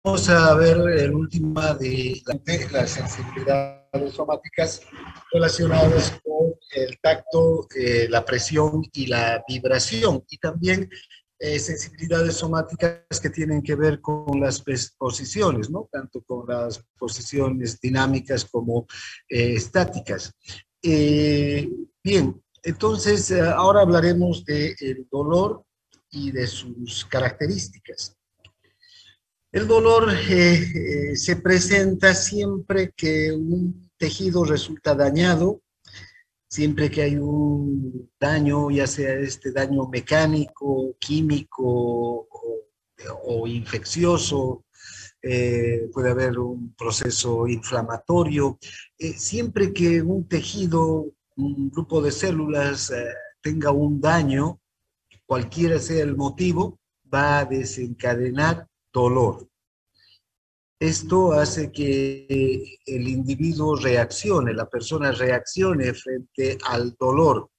Vamos a ver el último de las sensibilidades somáticas relacionadas con el tacto, la presión y la vibración, y también sensibilidades somáticas que tienen que ver con las posiciones, ¿no? Tanto con las posiciones dinámicas como estáticas. Bien, entonces ahora hablaremos del dolor y de sus características. El dolor se presenta siempre que un tejido resulta dañado, siempre que hay un daño, ya sea este daño mecánico, químico o infeccioso, puede haber un proceso inflamatorio. Siempre que un tejido, un grupo de células tenga un daño, cualquiera sea el motivo, va a desencadenar dolor. Esto hace que el individuo reaccione, la persona reaccione frente al dolor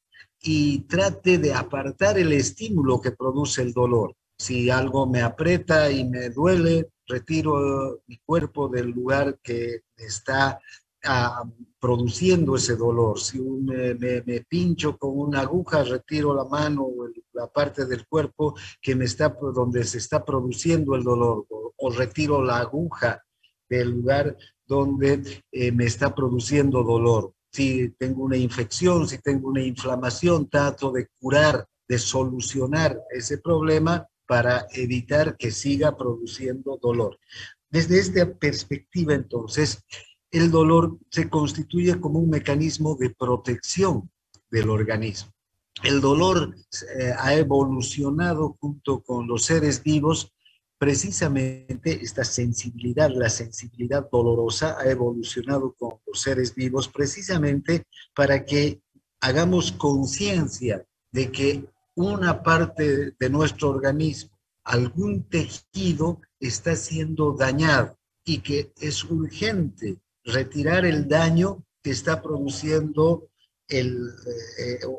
y trate de apartar el estímulo que produce el dolor. Si algo me aprieta y me duele, retiro mi cuerpo del lugar que está ah, produciendo ese dolor. Si me pincho con una aguja, retiro la mano o la parte del cuerpo que me está, donde se está produciendo el dolor, o retiro la aguja del lugar donde me está produciendo dolor. Si tengo una infección, si tengo una inflamación, trato de curar, de solucionar ese problema para evitar que siga produciendo dolor. Desde esta perspectiva, entonces, el dolor se constituye como un mecanismo de protección del organismo. El dolor ha evolucionado junto con los seres vivos. Precisamente esta sensibilidad, la sensibilidad dolorosa, ha evolucionado con los seres vivos precisamente para que hagamos conciencia de que una parte de nuestro organismo, algún tejido, está siendo dañado y que es urgente retirar el daño que está produciendo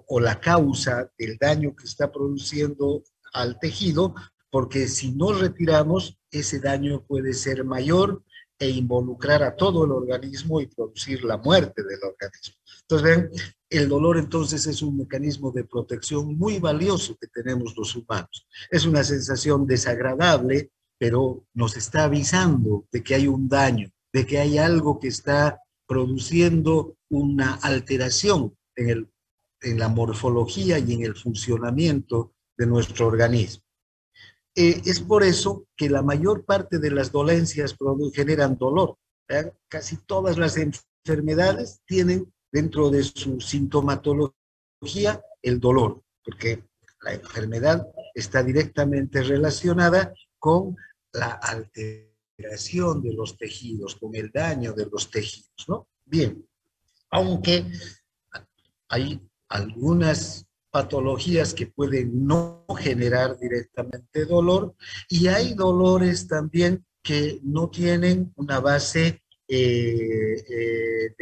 o la causa del daño que está produciendo al tejido, porque si no retiramos, ese daño puede ser mayor e involucrar a todo el organismo y producir la muerte del organismo. Entonces, ven, el dolor entonces es un mecanismo de protección muy valioso que tenemos los humanos. Es una sensación desagradable, pero nos está avisando de que hay un daño, de que hay algo que está produciendo una alteración en la morfología y en el funcionamiento de nuestro organismo. Es por eso que la mayor parte de las dolencias generan dolor. Casi todas las enfermedades tienen dentro de su sintomatología el dolor, porque la enfermedad está directamente relacionada con la alteración de los tejidos, con el daño de los tejidos, ¿no? Bien, aunque hay algunas patologías que pueden no generar directamente dolor, y hay dolores también que no tienen una base de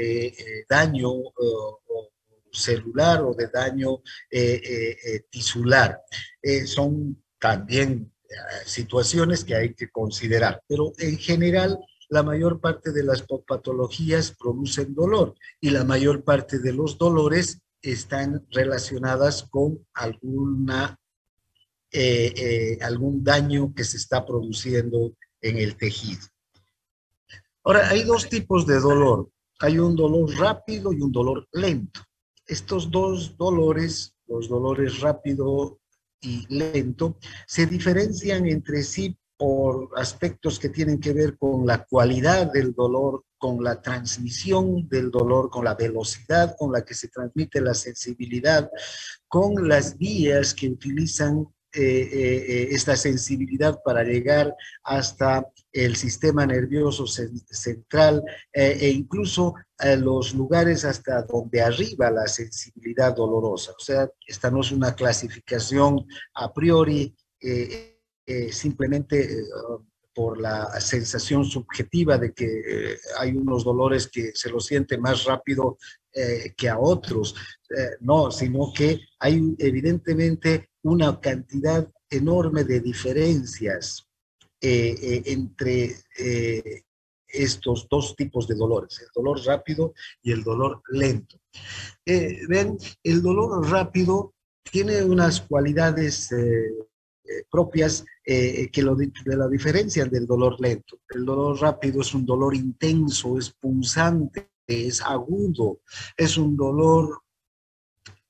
daño celular o de daño tisular. Son también situaciones que hay que considerar, pero en general la mayor parte de las patologías producen dolor y la mayor parte de los dolores están relacionadas con algún daño que se está produciendo en el tejido. Ahora, hay dos tipos de dolor. Hay un dolor rápido y un dolor lento. Estos dos dolores, los dolores rápido y lento, se diferencian entre sí por aspectos que tienen que ver con la cualidad del dolor, con la transmisión del dolor, con la velocidad con la que se transmite la sensibilidad, con las vías que utilizan esta sensibilidad para llegar hasta el sistema nervioso central e incluso los lugares hasta donde arriba la sensibilidad dolorosa. O sea, esta no es una clasificación a priori, simplemente por la sensación subjetiva de que hay unos dolores que se los siente más rápido que a otros. No, sino que hay evidentemente una cantidad enorme de diferencias entre estos dos tipos de dolores, el dolor rápido y el dolor lento. Ven, el dolor rápido tiene unas cualidades propias que lo diferencian del dolor lento. El dolor rápido es un dolor intenso, es punzante, es agudo, es un dolor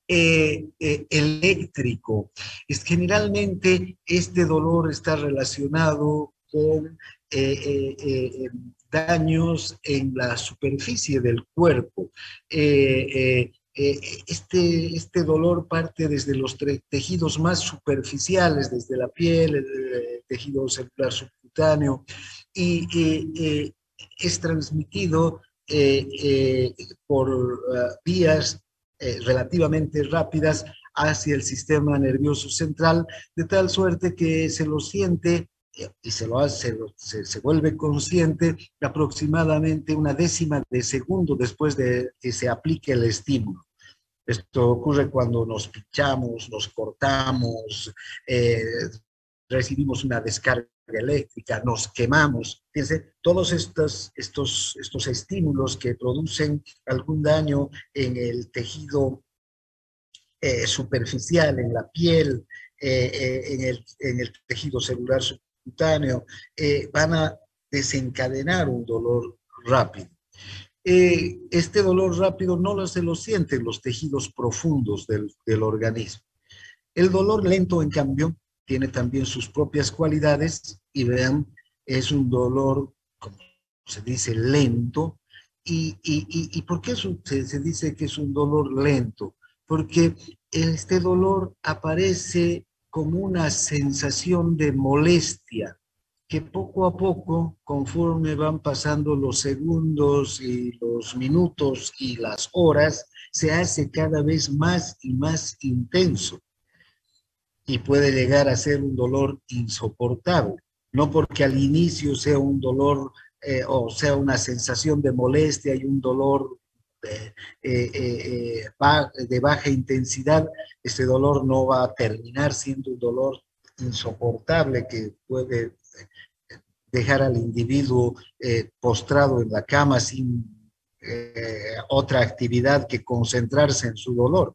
eléctrico. Generalmente este dolor está relacionado con daños en la superficie del cuerpo. Este dolor parte desde los tejidos más superficiales, desde la piel, el tejido celular subcutáneo, y es transmitido por vías relativamente rápidas hacia el sistema nervioso central, de tal suerte que se lo siente y se lo hace, se vuelve consciente aproximadamente una décima de segundo después de que se aplique el estímulo. Esto ocurre cuando nos pinchamos, nos cortamos, recibimos una descarga eléctrica, nos quemamos. Fíjense, todos estos estímulos que producen algún daño en el tejido superficial, en la piel, en el tejido celular subcutáneo, van a desencadenar un dolor rápido. Este dolor rápido no se lo sienten los tejidos profundos del organismo. El dolor lento, en cambio, tiene también sus propias cualidades y vean, es un dolor, como se dice, lento. ¿Y por qué se dice que es un dolor lento? Porque este dolor aparece como una sensación de molestia que poco a poco, conforme van pasando los segundos y los minutos y las horas, se hace cada vez más y más intenso y puede llegar a ser un dolor insoportable. No porque al inicio sea un dolor o sea una sensación de molestia y un dolor de baja intensidad, este dolor no va a terminar siendo un dolor insoportable que puede dejar al individuo postrado en la cama sin otra actividad que concentrarse en su dolor.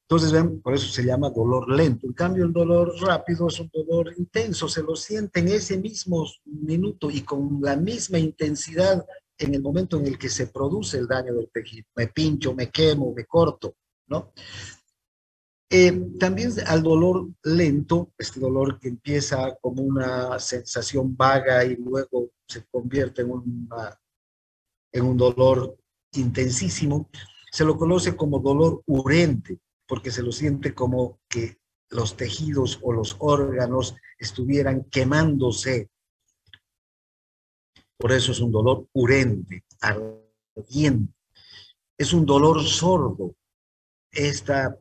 Entonces, ven, por eso se llama dolor lento. En cambio, el dolor rápido es un dolor intenso, se lo siente en ese mismo minuto y con la misma intensidad en el momento en el que se produce el daño del tejido. Me pincho, me quemo, me corto, ¿no? También al dolor lento, este dolor que empieza como una sensación vaga y luego se convierte en un dolor intensísimo, se lo conoce como dolor urente, porque se lo siente como que los tejidos o los órganos estuvieran quemándose. Por eso es un dolor urente, ardiente. Es un dolor sordo. Esta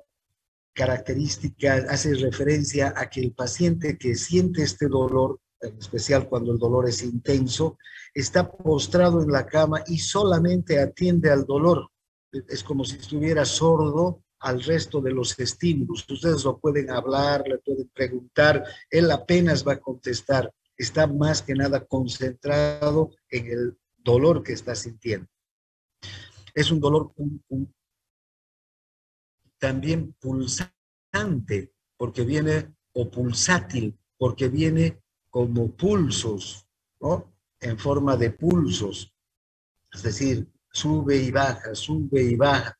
característica hace referencia a que el paciente que siente este dolor, en especial cuando el dolor es intenso, está postrado en la cama y solamente atiende al dolor. Es como si estuviera sordo al resto de los estímulos. Ustedes lo pueden hablar, le pueden preguntar, él apenas va a contestar. Está más que nada concentrado en el dolor que está sintiendo. Es un dolor también pulsante, porque viene, o pulsátil, porque viene como pulsos, ¿no? En forma de pulsos, es decir, sube y baja, sube y baja.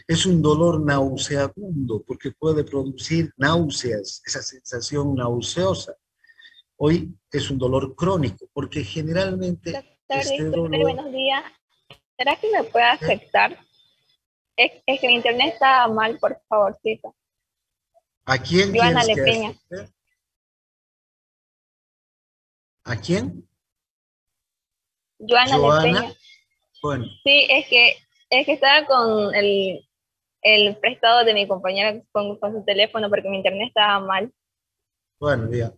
Es un dolor nauseabundo, porque puede producir náuseas, esa sensación nauseosa. Hoy es un dolor crónico, porque generalmente Doctor, este disculpe, dolor... buenos días. ¿Será que me puede ¿eh? afectar? Es que mi internet está mal, por favorcito. ¿A quién Joana quieres que Lepeña. afecte? ¿A quién? Joana Joana. Lepeña. Bueno, Sí, es que estaba con el prestado de mi compañera con su teléfono porque mi internet estaba mal. bueno, ya.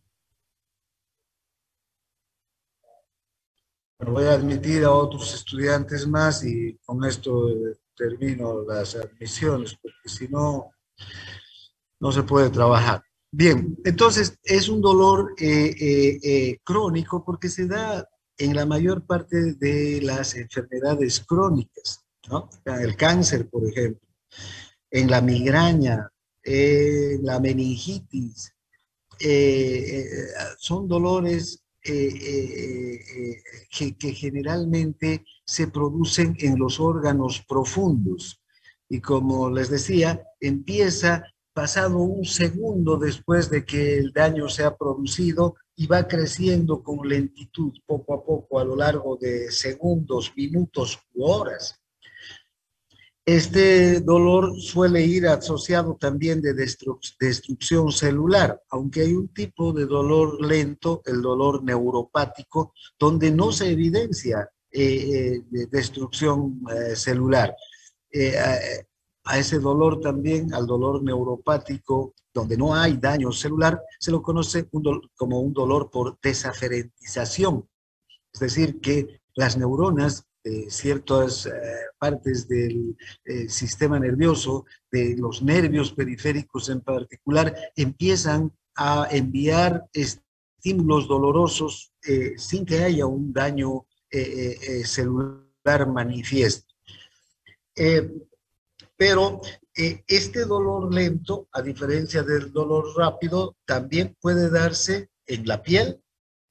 Voy a admitir a otros estudiantes más y con esto termino las admisiones, porque si no, no se puede trabajar. Bien, entonces es un dolor crónico porque se da en la mayor parte de las enfermedades crónicas, ¿no? El cáncer, por ejemplo, en la migraña, la meningitis, son dolores que generalmente se producen en los órganos profundos. Y como les decía, empieza pasado un segundo después de que el daño se ha producido y va creciendo con lentitud poco a poco a lo largo de segundos, minutos u horas. Este dolor suele ir asociado también de destrucción celular, aunque hay un tipo de dolor lento, el dolor neuropático, donde no se evidencia de destrucción celular. A ese dolor también, al dolor neuropático, donde no hay daño celular, se lo conoce como un dolor por desaferentización, es decir, que las neuronas de ciertas partes del sistema nervioso, de los nervios periféricos en particular, empiezan a enviar estímulos dolorosos sin que haya un daño celular manifiesto. Eh, pero este dolor lento, a diferencia del dolor rápido, también puede darse en la piel,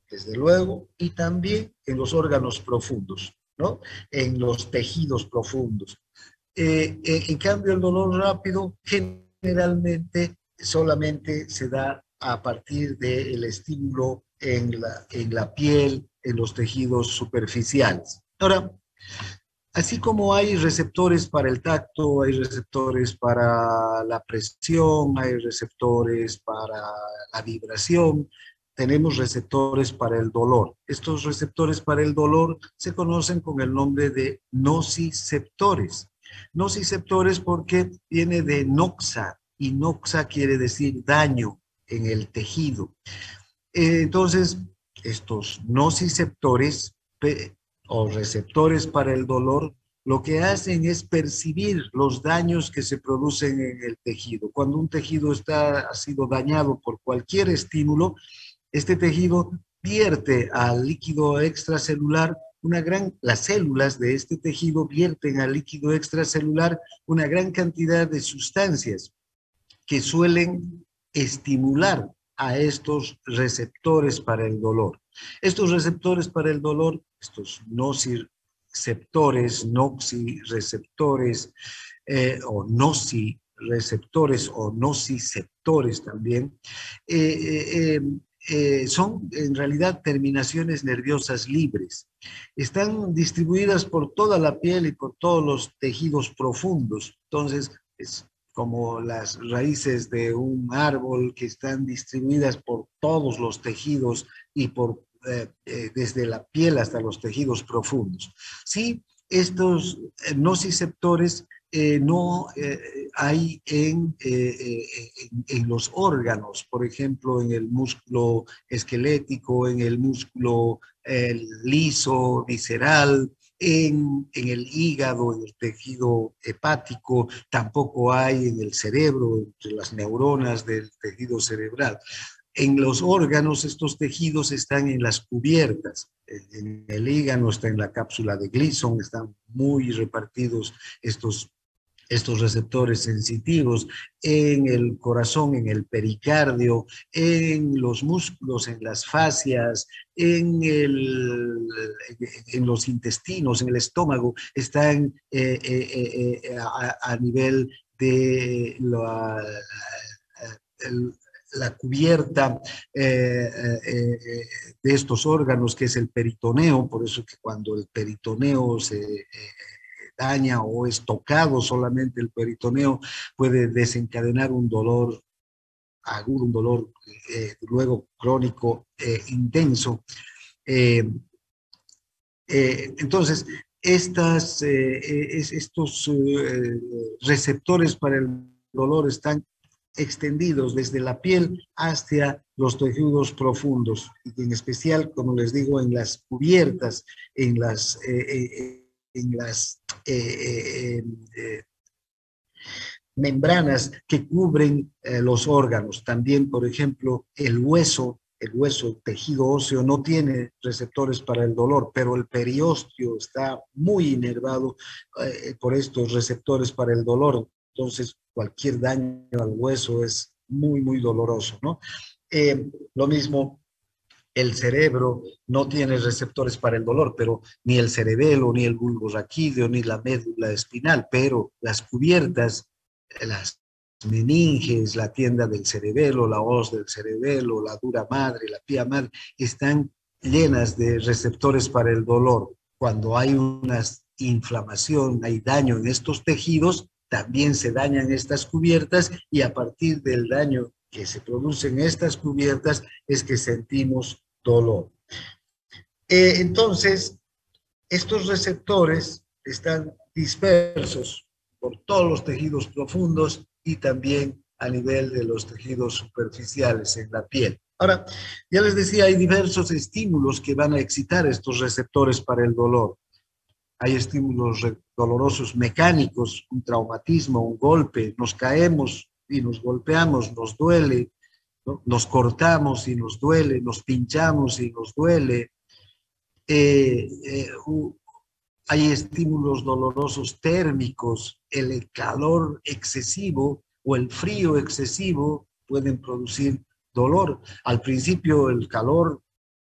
desde luego, y también en los órganos profundos, ¿no? En los tejidos profundos. En cambio, el dolor rápido generalmente solamente se da a partir del estímulo en la piel, en los tejidos superficiales. Ahora, así como hay receptores para el tacto, hay receptores para la presión, hay receptores para la vibración, tenemos receptores para el dolor. Estos receptores para el dolor se conocen con el nombre de nociceptores. Nociceptores porque viene de noxa, y noxa quiere decir daño en el tejido. Entonces, estos nociceptores o receptores para el dolor, lo que hacen es percibir los daños que se producen en el tejido. Cuando un tejido ha sido dañado por cualquier estímulo, este tejido vierte al líquido extracelular las células de este tejido vierten al líquido extracelular una gran cantidad de sustancias que suelen estimular a estos receptores para el dolor. Estos receptores para el dolor, estos nociceptores, noxireceptores o nocireceptores o nociceptores también, son en realidad terminaciones nerviosas libres. Están distribuidas por toda la piel y por todos los tejidos profundos. Entonces, es como las raíces de un árbol que están distribuidas por todos los tejidos y desde la piel hasta los tejidos profundos. Sí, estos nociceptores no hay en los órganos, por ejemplo, en el músculo esquelético, en el músculo liso, visceral, en el hígado, en el tejido hepático, tampoco hay en el cerebro, entre las neuronas del tejido cerebral. En los órganos, estos tejidos están en las cubiertas. En el hígado está en la cápsula de Gleason, están muy repartidos estos receptores sensitivos en el corazón, en el pericardio, en los músculos, en las fascias, en los intestinos, en el estómago, están a nivel de la cubierta de estos órganos, que es el peritoneo, por eso que cuando el peritoneo se daña o es tocado solamente el peritoneo, puede desencadenar un dolor agudo, un dolor luego crónico intenso. Entonces, estos receptores para el dolor están extendidos desde la piel hacia los tejidos profundos, y en especial, como les digo, en las cubiertas, en las membranas que cubren los órganos. También, por ejemplo, el hueso, tejido óseo, no tiene receptores para el dolor, pero el periósteo está muy inervado por estos receptores para el dolor. Entonces, cualquier daño al hueso es muy, muy doloroso, ¿no? Lo mismo, el cerebro no tiene receptores para el dolor, pero ni el cerebelo, ni el bulbo raquídeo, ni la médula espinal, pero las cubiertas, las meninges, la tienda del cerebelo, la hoz del cerebelo, la dura madre, la pía madre, están llenas de receptores para el dolor. Cuando hay una inflamación, hay daño en estos tejidos, también se dañan estas cubiertas, y a partir del daño que se produce en estas cubiertas es que sentimos dolor. Entonces, estos receptores están dispersos por todos los tejidos profundos y también a nivel de los tejidos superficiales en la piel. Ahora, ya les decía, hay diversos estímulos que van a excitar estos receptores para el dolor. Hay estímulos dolorosos mecánicos, un traumatismo, un golpe, nos caemos y nos golpeamos, nos duele, ¿no? Nos cortamos y nos duele, nos pinchamos y nos duele. Hay estímulos dolorosos térmicos, el calor excesivo o el frío excesivo pueden producir dolor. Al principio el calor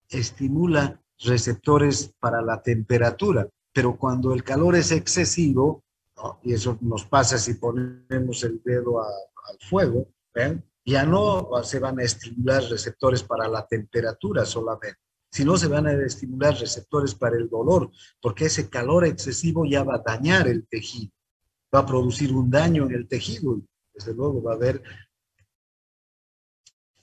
estimula receptores para la temperatura, pero cuando el calor es excesivo, ¿no? Y eso nos pasa si ponemos el dedo al fuego, ¿ven? Ya no se van a estimular receptores para la temperatura solamente, sino se van a estimular receptores para el dolor, porque ese calor excesivo ya va a dañar el tejido, va a producir un daño en el tejido, desde luego va a haber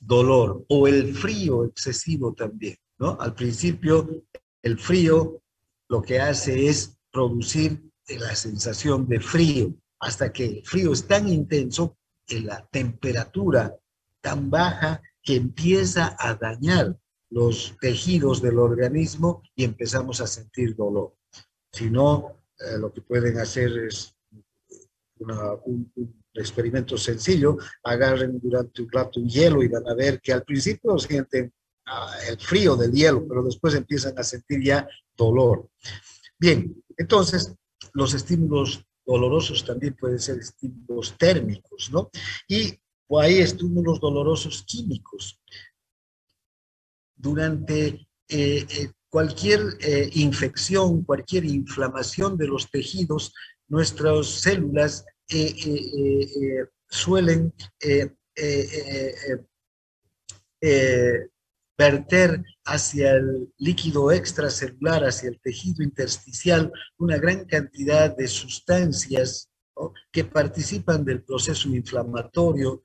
dolor, o el frío excesivo también, ¿no? Al principio, el frío lo que hace es producir la sensación de frío, hasta que el frío es tan intenso, en la temperatura tan baja, que empieza a dañar los tejidos del organismo y empezamos a sentir dolor. Si no, lo que pueden hacer es un experimento sencillo, agarren durante un rato un hielo y van a ver que al principio sienten el frío del hielo, pero después empiezan a sentir ya dolor. Bien, entonces los estímulos dolorosos también pueden ser estímulos térmicos, ¿no? Y hay estímulos dolorosos químicos. Durante cualquier infección, cualquier inflamación de los tejidos, nuestras células suelen verter hacia el líquido extracelular, hacia el tejido intersticial, una gran cantidad de sustancias, ¿no?, que participan del proceso inflamatorio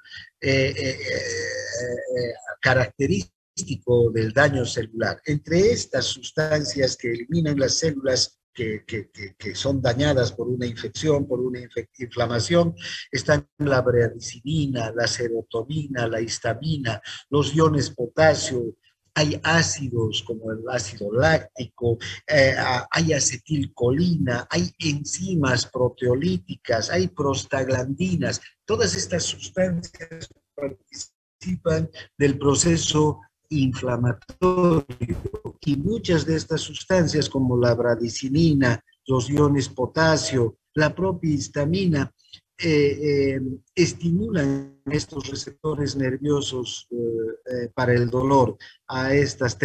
característico del daño celular. Entre estas sustancias que eliminan las células que son dañadas por una infección, por una inflamación, están la bradicininina, la serotonina, la histamina, los iones potasio. Hay ácidos como el ácido láctico, hay acetilcolina, hay enzimas proteolíticas, hay prostaglandinas. Todas estas sustancias participan del proceso inflamatorio, y muchas de estas sustancias como la bradicininina, los iones potasio, la propia histamina, estimulan estos receptores nerviosos para el dolor, a estas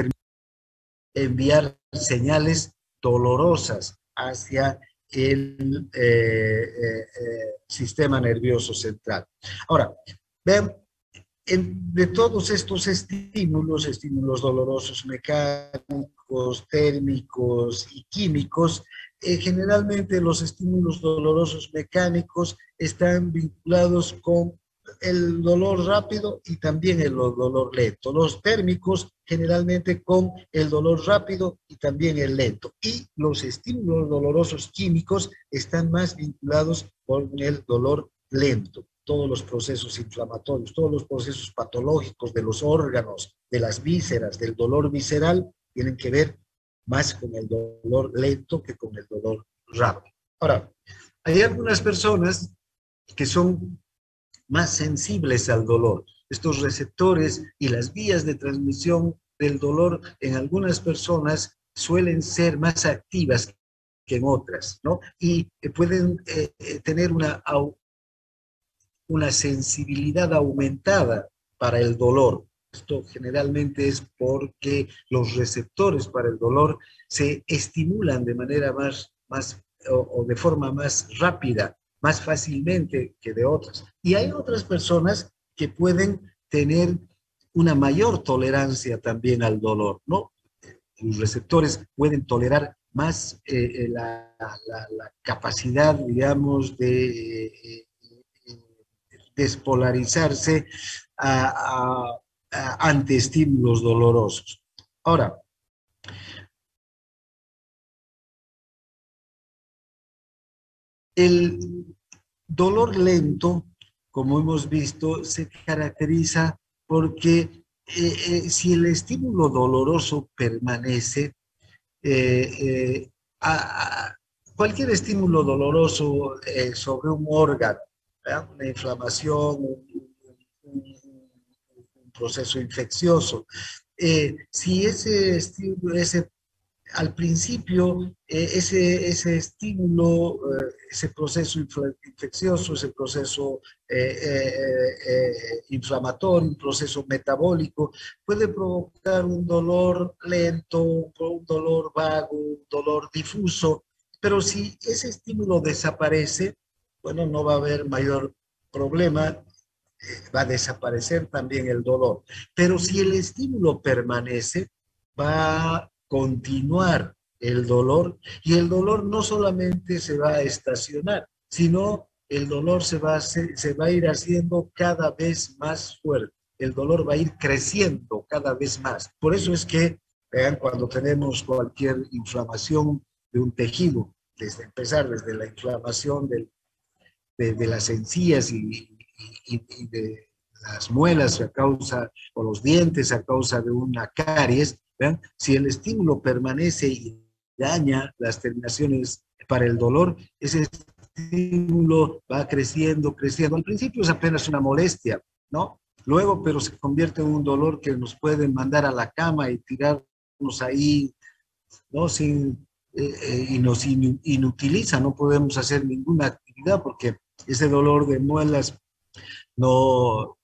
enviar señales dolorosas hacia el sistema nervioso central. Ahora, vean, de todos estos estímulos dolorosos mecánicos, térmicos y químicos, generalmente los estímulos dolorosos mecánicos están vinculados con el dolor rápido y también el dolor lento. Los térmicos generalmente con el dolor rápido y también el lento. Y los estímulos dolorosos químicos están más vinculados con el dolor lento. todos los procesos inflamatorios, todos los procesos patológicos de los órganos, de las vísceras, del dolor visceral, tienen que ver más con el dolor lento que con el dolor rápido. Ahora, hay algunas personas que son más sensibles al dolor. Estos receptores y las vías de transmisión del dolor en algunas personas suelen ser más activas que en otras, ¿no? Y pueden tener una sensibilidad aumentada para el dolor. Esto generalmente es porque los receptores para el dolor se estimulan de manera o de forma más rápida, más fácilmente que de otras. Y hay otras personas que pueden tener una mayor tolerancia también al dolor, ¿no? Los receptores pueden tolerar más la capacidad, digamos, de despolarizarse ante estímulos dolorosos. Ahora, el dolor lento, como hemos visto, se caracteriza porque si el estímulo doloroso permanece, cualquier estímulo doloroso sobre un órgano, ¿verdad? Una inflamación, un proceso infeccioso, si al principio ese estímulo, ese proceso infeccioso, ese proceso inflamatorio, un proceso metabólico, puede provocar un dolor lento, un dolor vago, un dolor difuso, pero si ese estímulo desaparece, bueno, no va a haber mayor problema, va a desaparecer también el dolor. Pero si el estímulo permanece, va a continuar el dolor, y el dolor no solamente se va a estacionar, sino el dolor se va a ir haciendo cada vez más fuerte. El dolor va a ir creciendo cada vez más. Por eso es que, vean, cuando tenemos cualquier inflamación de un tejido, desde la inflamación de las encías y de las muelas a causa, o los dientes a causa de una caries, ¿vean? Si el estímulo permanece y daña las terminaciones para el dolor, ese estímulo va creciendo, creciendo. Al principio es apenas una molestia, ¿no? Luego, pero se convierte en un dolor que nos puede mandar a la cama y tirarnos ahí, ¿no? Y nos inutiliza, no podemos hacer ninguna actividad porque ese dolor de muelas no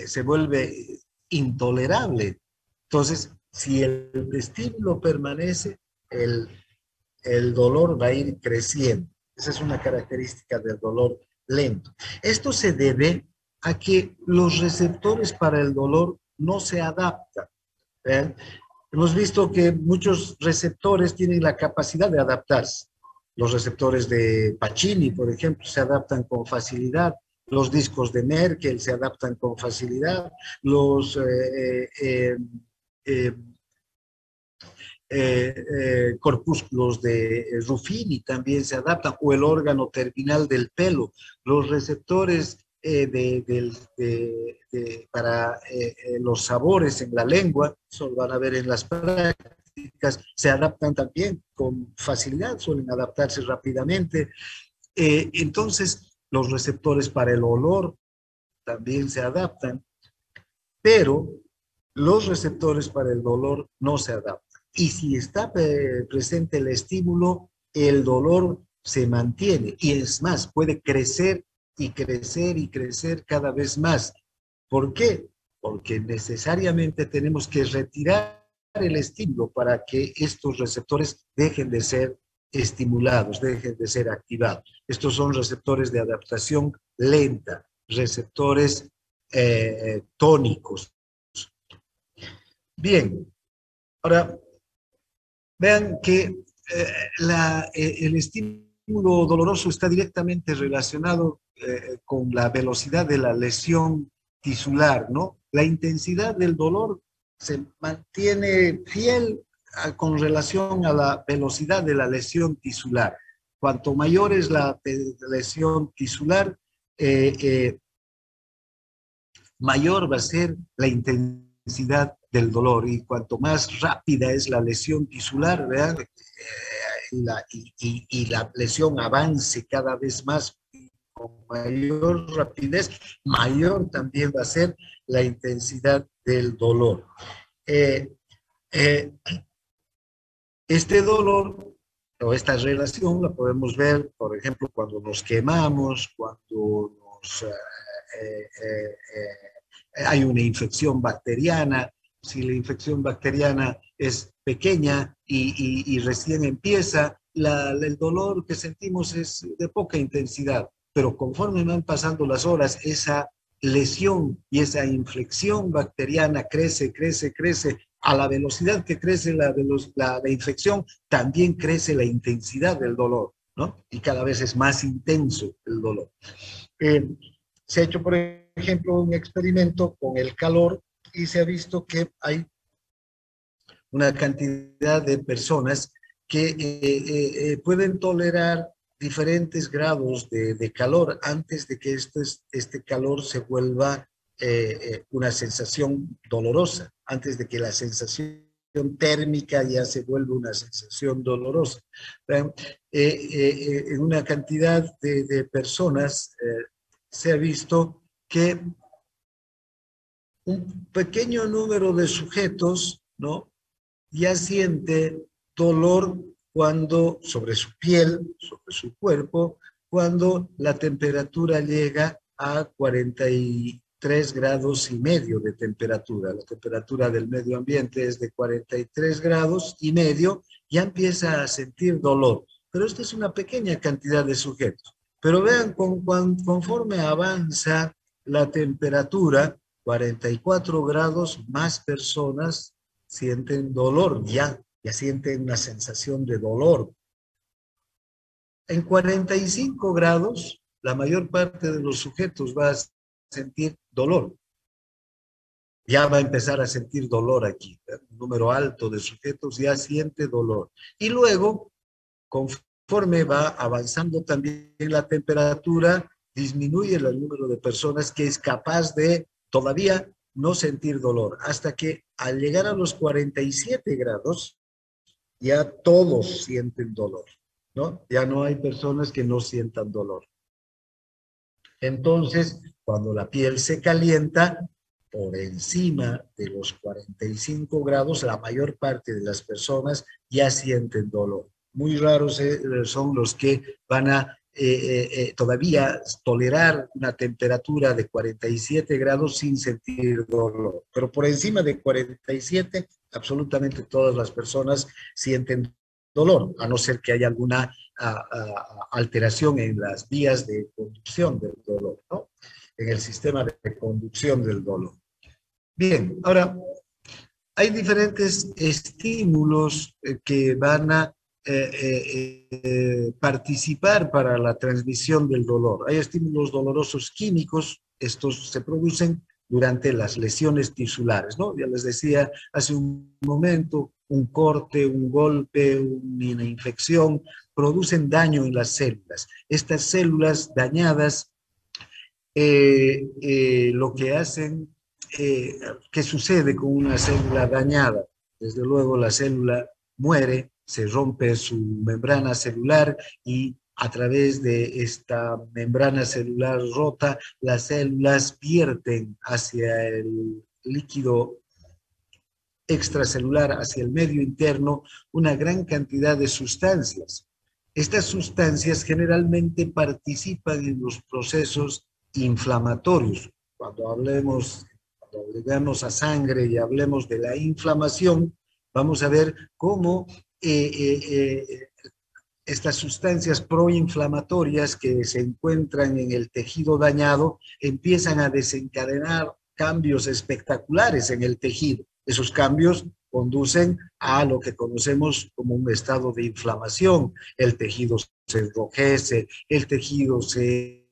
se vuelve intolerable. Entonces, si el estímulo permanece, el dolor va a ir creciendo. Esa es una característica del dolor lento. Esto se debe a que los receptores para el dolor no se adaptan. ¿Eh? Hemos visto que muchos receptores tienen la capacidad de adaptarse. Los receptores de Pacini, por ejemplo, se adaptan con facilidad. Los discos de Merkel se adaptan con facilidad. Los corpúsculos de Ruffini también se adaptan, o el órgano terminal del pelo. Los receptores para los sabores en la lengua, eso lo van a ver en las prácticas, se adaptan también con facilidad, suelen adaptarse rápidamente. Entonces, los receptores para el olor también se adaptan, pero los receptores para el dolor no se adaptan. Y si está presente el estímulo, el dolor se mantiene, y es más, puede crecer y crecer y crecer cada vez más. ¿Por qué? Porque necesariamente tenemos que retirar el estímulo para que estos receptores dejen de ser estimulados, dejen de ser activados. Estos son receptores de adaptación lenta, receptores tónicos. Bien, ahora vean que el estímulo doloroso está directamente relacionado con la velocidad de la lesión tisular, ¿no? La intensidad del dolor se mantiene fiel con relación a la velocidad de la lesión tisular. Cuanto mayor es la lesión tisular, eh, eh, mayor va a ser la intensidad del dolor y cuanto más rápida es la lesión tisular, ¿verdad? Y la lesión avance cada vez más con mayor rapidez, mayor también va a ser la intensidad del dolor. Eh, eh, este dolor o esta relación la podemos ver, por ejemplo, cuando nos quemamos, cuando hay una infección bacteriana. Si la infección bacteriana es pequeña y recién empieza, el dolor que sentimos es de poca intensidad, pero conforme van pasando las horas, esa lesión y esa infección bacteriana crece, crece, crece. A la velocidad que crece la infección, también crece la intensidad del dolor, ¿no? Y cada vez es más intenso el dolor. Eh, Se ha hecho, por ejemplo, un experimento con el calor y se ha visto que hay una cantidad de personas que pueden tolerar diferentes grados de calor antes de que este calor se vuelva una sensación dolorosa, antes de que la sensación térmica ya se vuelva una sensación dolorosa. En una cantidad de personas se ha visto que un pequeño número de sujetos, ¿no? Ya siente dolor cuando, sobre su piel, sobre su cuerpo, cuando la temperatura llega a 43 grados y medio de temperatura. La temperatura del medio ambiente es de 43 grados y medio, ya empieza a sentir dolor. Pero esta es una pequeña cantidad de sujetos. Pero vean, conforme avanza la temperatura, 44 grados, más personas sienten dolor, ya sienten una sensación de dolor. En 45 grados, la mayor parte de los sujetos va a sentir dolor. Ya va a empezar a sentir dolor aquí. Un número alto de sujetos ya siente dolor. Y luego, conforme va avanzando también la temperatura, disminuye el número de personas que es capaz de todavía no sentir dolor, hasta que al llegar a los 47 grados, ya todos sienten dolor, ¿no? Ya no hay personas que no sientan dolor. Entonces, cuando la piel se calienta, por encima de los 45 grados, la mayor parte de las personas ya sienten dolor. Muy raros son los que van a todavía tolerar una temperatura de 47 grados sin sentir dolor. Pero por encima de 47, absolutamente todas las personas sienten dolor, a no ser que haya alguna alteración en las vías de conducción del dolor, ¿no? En el sistema de conducción del dolor. Bien, ahora, hay diferentes estímulos que van a participar para la transmisión del dolor. Hay estímulos dolorosos químicos, estos se producen durante las lesiones tisulares, ¿no? Ya les decía hace un momento, un corte, un golpe, una infección, producen daño en las células. Estas células dañadas lo que hacen, ¿qué sucede con una célula dañada? Desde luego la célula muere, se rompe su membrana celular y a través de esta membrana celular rota, las células vierten hacia el líquido extracelular, hacia el medio interno, una gran cantidad de sustancias. Estas sustancias generalmente participan en los procesos inflamatorios. Cuando hablemos a sangre y hablemos de la inflamación, vamos a ver cómo estas sustancias proinflamatorias que se encuentran en el tejido dañado empiezan a desencadenar cambios espectaculares en el tejido. Esos cambios conducen a lo que conocemos como un estado de inflamación. El tejido se enrojece, el tejido se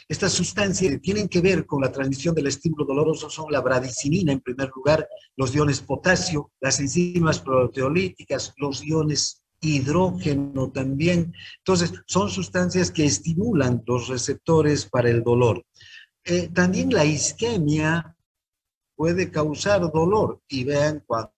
Estas sustancias tienen que ver con la transmisión del estímulo doloroso son la bradicinina en primer lugar, los iones potasio, las enzimas proteolíticas, los iones hidrógeno también. Entonces, son sustancias que estimulan los receptores para el dolor. También la isquemia puede causar dolor y vean cuando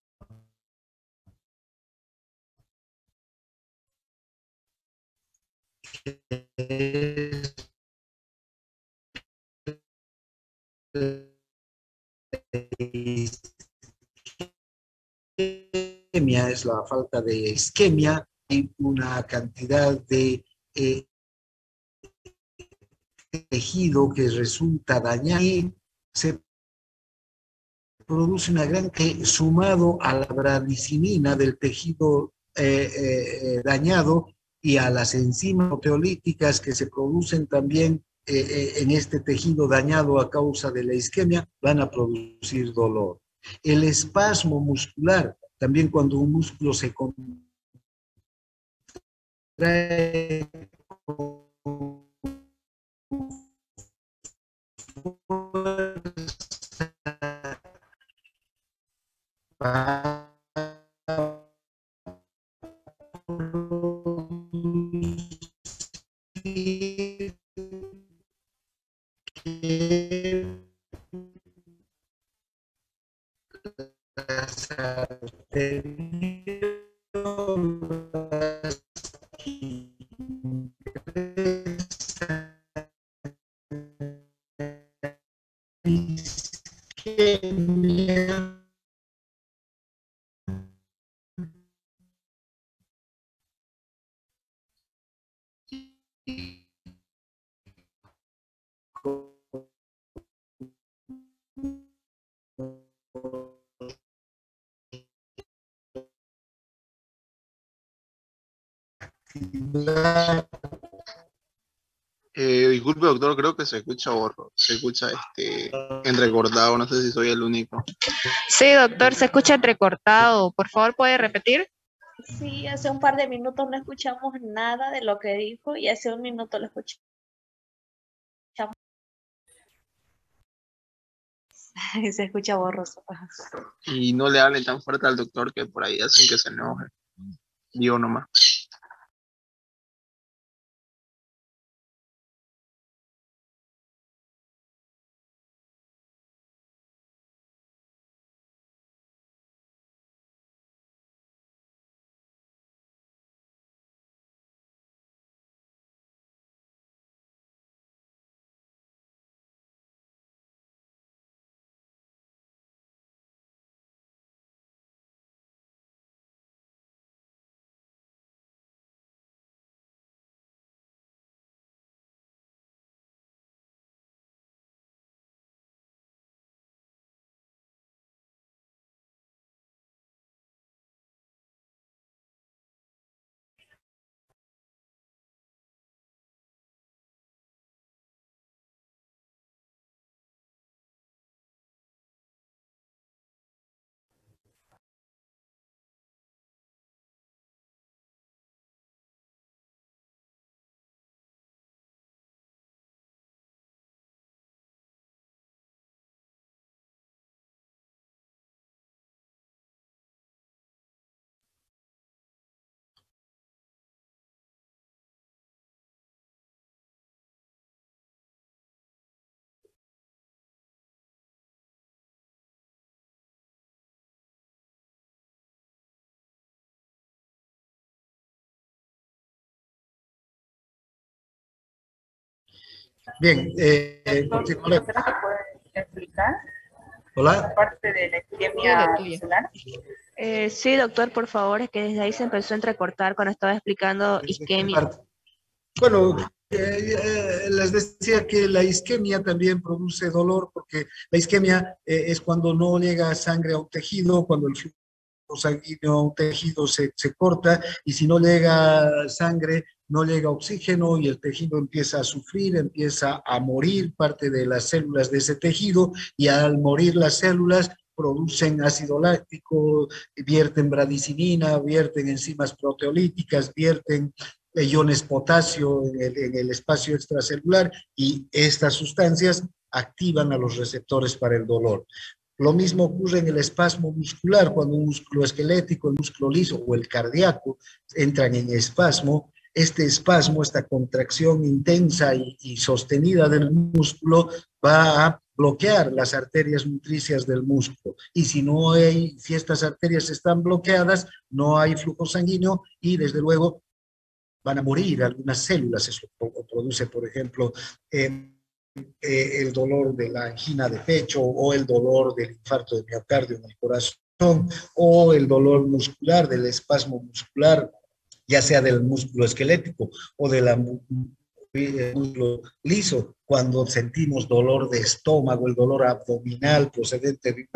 isquemia es la falta de isquemia y una cantidad de tejido que resulta dañado y se produce una gran que sumado a la bradicinina del tejido dañado y a las enzimas proteolíticas que se producen también en este tejido dañado a causa de la isquemia, van a producir dolor. El espasmo muscular, también cuando un músculo se contrae Disculpe, doctor, creo que se escucha borro, se escucha entrecortado, no sé si soy el único. Sí, doctor, se escucha entrecortado. Por favor, ¿puede repetir? Sí, hace un par de minutos no escuchamos nada de lo que dijo y hace un minuto lo escuchamos. Se escucha borroso. Y no le hablen tan fuerte al doctor que por ahí hacen que se enoje. Digo nomás. Bien, Doctor, continuaremos. ¿será que puede explicar Hola. parte de la Tuya, isquemia tuya. celular? Sí, doctor, por favor, es que desde ahí se empezó a entrecortar cuando estaba explicando ¿De qué isquemia. parte? Bueno, les decía que la isquemia también produce dolor porque la isquemia es cuando no llega sangre a un tejido, cuando el flujo sanguíneo a un tejido se corta y si no llega sangre, no llega oxígeno y el tejido empieza a sufrir, empieza a morir parte de las células de ese tejido y al morir las células producen ácido láctico, vierten bradicinina, vierten enzimas proteolíticas, vierten iones potasio en el espacio extracelular y estas sustancias activan a los receptores para el dolor. Lo mismo ocurre en el espasmo muscular, cuando un músculo esquelético, el músculo liso o el cardíaco entran en espasmo. Este espasmo, esta contracción intensa y sostenida del músculo va a bloquear las arterias nutricias del músculo. Y si estas arterias están bloqueadas, no hay flujo sanguíneo y desde luego van a morir algunas células. Eso produce, por ejemplo, el dolor de la angina de pecho o el dolor del infarto de miocardio en el corazón o el dolor muscular del espasmo muscular, ya sea del músculo esquelético o del músculo liso, cuando sentimos dolor de estómago, el dolor abdominal procedente de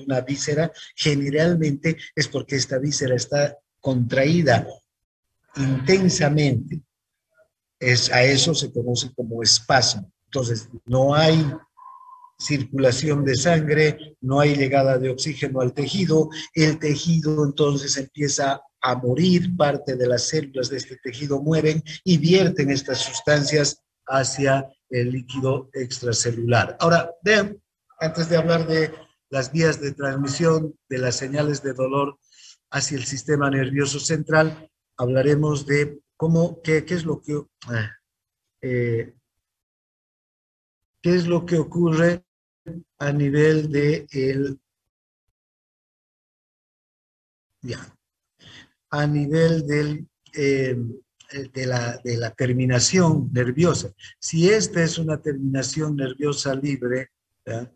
una víscera, generalmente es porque esta víscera está contraída intensamente. A eso se conoce como espasmo. Entonces, no hay circulación de sangre, no hay llegada de oxígeno al tejido, el tejido entonces empieza a morir, parte de las células de este tejido mueren y vierten estas sustancias hacia el líquido extracelular. Ahora, vean, antes de hablar de las vías de transmisión de las señales de dolor hacia el sistema nervioso central, hablaremos de qué es lo que... ¿qué es lo que ocurre a nivel a nivel de la terminación nerviosa? Si esta es una terminación nerviosa libre, ¿ya?,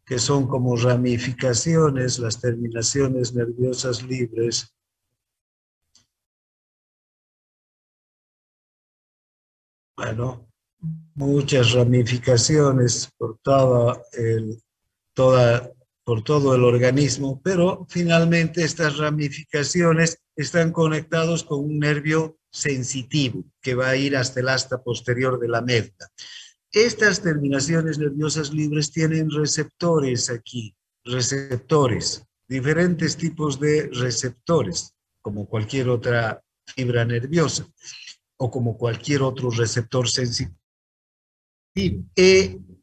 que son como ramificaciones, las terminaciones nerviosas libres, bueno, muchas ramificaciones por por todo el organismo, pero finalmente estas ramificaciones están conectados con un nervio sensitivo que va a ir hasta el asta posterior de la médula. Estas terminaciones nerviosas libres tienen receptores aquí, receptores, diferentes tipos de receptores, como cualquier otra fibra nerviosa o como cualquier otro receptor sensitivo.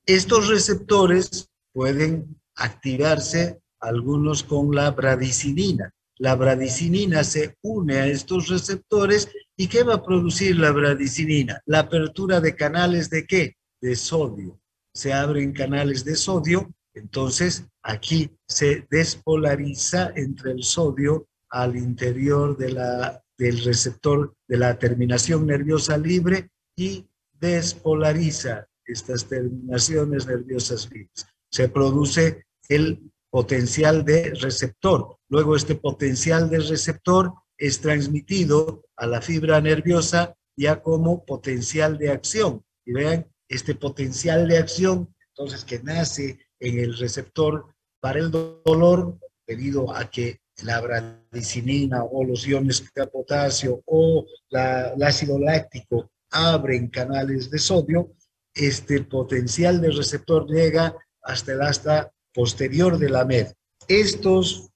Estos receptores pueden activarse, algunos con la bradicinina. La bradicinina se une a estos receptores y ¿qué va a producir la bradicinina? La apertura de canales ¿de qué? De sodio. Se abren canales de sodio, entonces aquí se despolariza entre el sodio al interior del receptor de la terminación nerviosa libre y despolariza estas terminaciones nerviosas libres. Se produce el potencial de receptor. Luego este potencial de receptor es transmitido a la fibra nerviosa ya como potencial de acción. Y vean, este potencial de acción, entonces, que nace en el receptor para el dolor, debido a que la bradicinina o los iones de potasio o el ácido láctico abren canales de sodio, este potencial de receptor llega hasta el asta posterior de la médula. Estos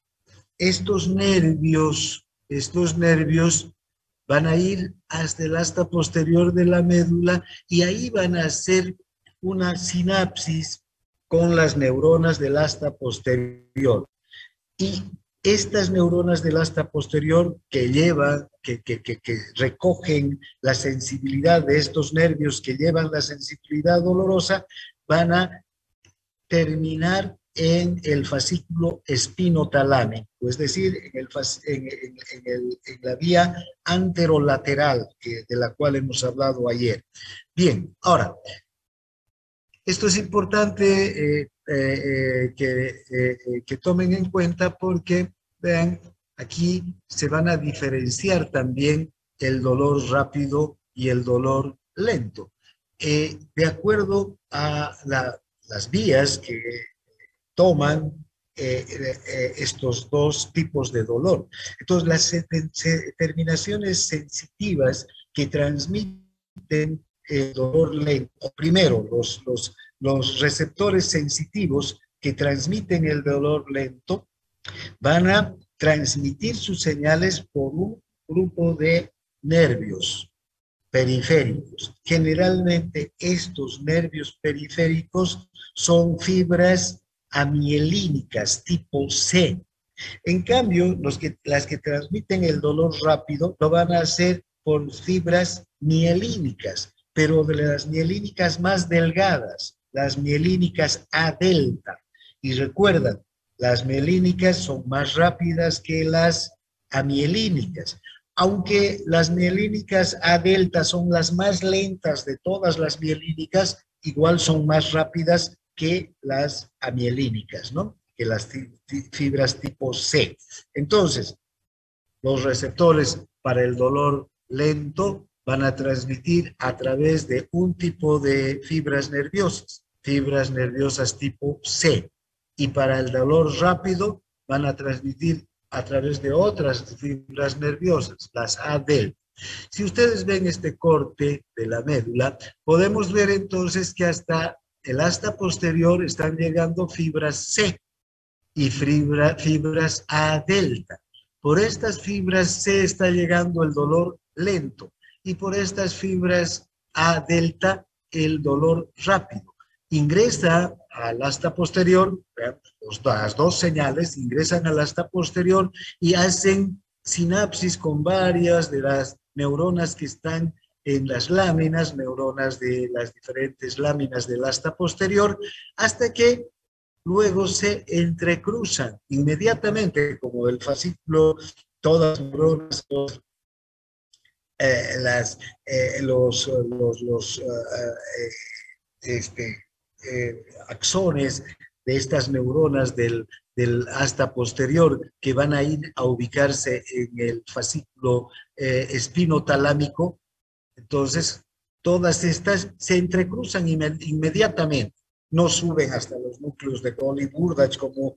nervios van a ir hasta el asta posterior de la médula y ahí van a hacer una sinapsis con las neuronas del asta posterior. Y estas neuronas del asta posterior que recogen la sensibilidad de estos nervios que llevan la sensibilidad dolorosa, van a terminar en el fascículo espinotalámico, es decir, en la vía anterolateral de la cual hemos hablado ayer. Bien, ahora, esto es importante que tomen en cuenta porque, vean, aquí se van a diferenciar también el dolor rápido y el dolor lento. De acuerdo a las vías que toman estos dos tipos de dolor. Entonces, las terminaciones sensitivas que transmiten el dolor lento, primero, los receptores sensitivos que transmiten el dolor lento van a transmitir sus señales por un grupo de nervios periféricos. Generalmente estos nervios periféricos son fibras amielínicas tipo C. En cambio, las que transmiten el dolor rápido lo van a hacer por fibras mielínicas, pero de las mielínicas más delgadas, las mielínicas A delta. Y recuerdan, las mielínicas son más rápidas que las amielínicas. Aunque las mielínicas A delta son las más lentas de todas las mielínicas, igual son más rápidas que las amielínicas, ¿no? Que las fibras tipo C. Entonces, los receptores para el dolor lento van a transmitir a través de un tipo de fibras nerviosas tipo C. Y para el dolor rápido van a transmitir a través de otras fibras nerviosas, las A delta. Si ustedes ven este corte de la médula, podemos ver entonces que hasta el asta posterior están llegando fibras C y fibras A delta. Por estas fibras C está llegando el dolor lento y por estas fibras A delta el dolor rápido. Ingresa al asta posterior, las dos señales ingresan al asta posterior y hacen sinapsis con varias de las neuronas que están en las láminas, neuronas de las diferentes láminas del asta posterior, hasta que luego se entrecruzan inmediatamente, como el fascículo, todas las neuronas, axones de estas neuronas del asta posterior que van a ir a ubicarse en el fascículo espinotalámico. Entonces, todas estas se entrecruzan inmediatamente. No suben hasta los núcleos de Collie-Burdach como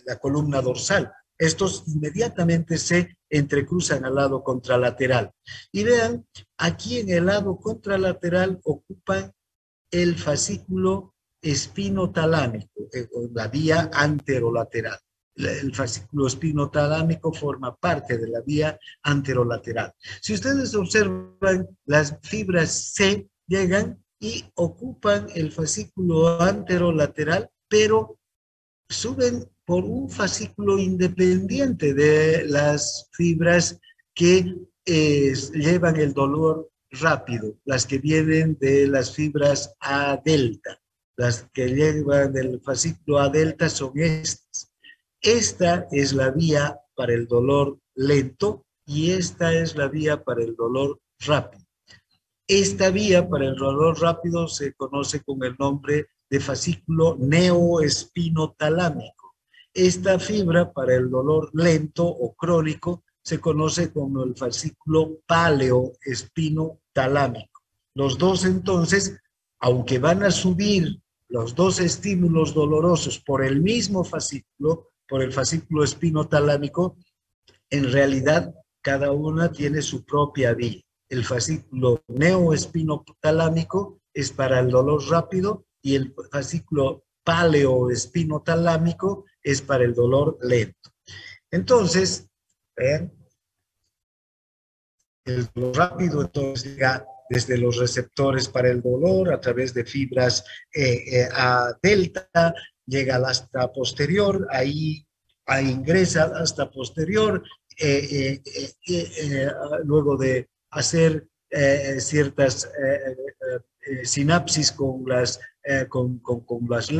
la columna dorsal. Estos inmediatamente se entrecruzan al lado contralateral. Y vean, aquí en el lado contralateral ocupan el fascículo espinotalámico, la vía anterolateral. El fascículo espinotalámico forma parte de la vía anterolateral. Si ustedes observan, las fibras C llegan y ocupan el fascículo anterolateral, pero suben por un fascículo independiente de las fibras que llevan el dolor rápido, las que vienen de las fibras A delta. Las que llevan del fascículo A delta son estas. Esta es la vía para el dolor lento y esta es la vía para el dolor rápido. Esta vía para el dolor rápido se conoce con el nombre de fascículo neoespinotalámico. Esta fibra para el dolor lento o crónico se conoce como el fascículo paleoespinotalámico. Los dos entonces, aunque van a subir los dos estímulos dolorosos por el mismo fascículo, por el fascículo espinotalámico, en realidad cada una tiene su propia vía. El fascículo neoespinotalámico es para el dolor rápido y el fascículo paleoespinotalámico es para el dolor lento. Entonces, vean, el dolor rápido entonces llega desde los receptores para el dolor a través de fibras A delta, llega al asta posterior, ahí ingresa al asta posterior, luego de hacer ciertas sinapsis con las, con las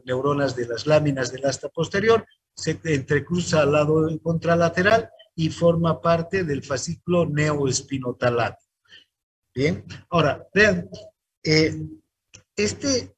neuronas de las láminas del asta posterior, se entrecruza al lado contralateral y forma parte del fascículo neoespinotalámico. Bien, ahora, vean, este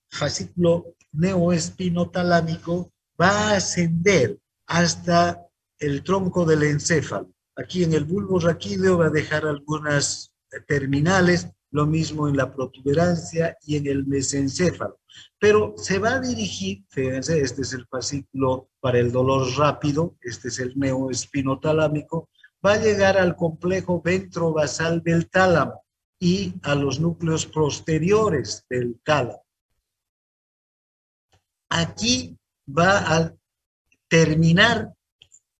fascículo neoespinotalámico va a ascender hasta el tronco del encéfalo. Aquí en el bulbo raquídeo va a dejar algunas terminales, lo mismo en la protuberancia y en el mesencéfalo. Pero se va a dirigir, fíjense, este es el fascículo para el dolor rápido, este es el neoespinotalámico, va a llegar al complejo ventrovasal del tálamo y a los núcleos posteriores del tálamo. Aquí va a terminar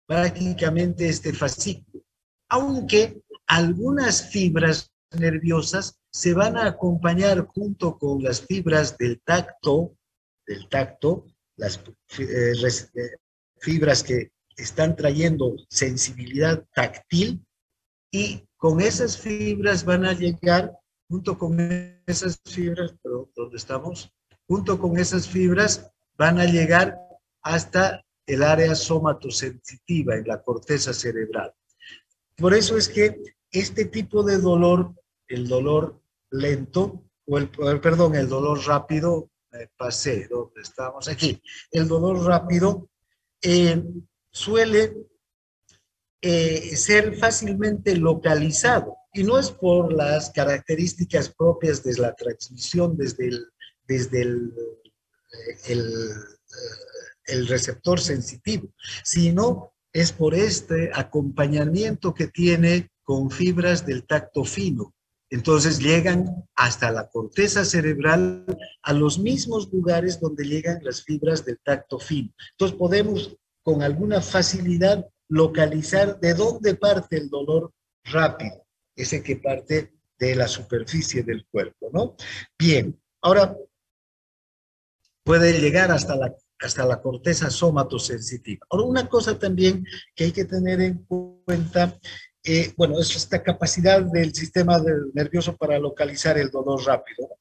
prácticamente este fascículo, aunque algunas fibras nerviosas se van a acompañar junto con las fibras del tacto, las fibras que están trayendo sensibilidad táctil, y con esas fibras van a llegar, junto con esas fibras, perdón, ¿dónde estamos? Junto con esas fibras van a llegar hasta el área somatosensitiva en la corteza cerebral. Por eso es que este tipo de dolor, el dolor lento, el dolor rápido, pasé, ¿dónde estamos? Aquí. El dolor rápido suele ser fácilmente localizado, y no es por las características propias de la transmisión desde el receptor sensitivo, sino es por este acompañamiento que tiene con fibras del tacto fino. Entonces llegan hasta la corteza cerebral, a los mismos lugares donde llegan las fibras del tacto fino. Entonces podemos con alguna facilidad localizar de dónde parte el dolor rápido, ese que parte de la superficie del cuerpo, ¿no? Bien, ahora puede llegar hasta la corteza somatosensitiva. Ahora, una cosa también que hay que tener en cuenta, bueno, es esta capacidad del sistema nervioso para localizar el dolor rápido.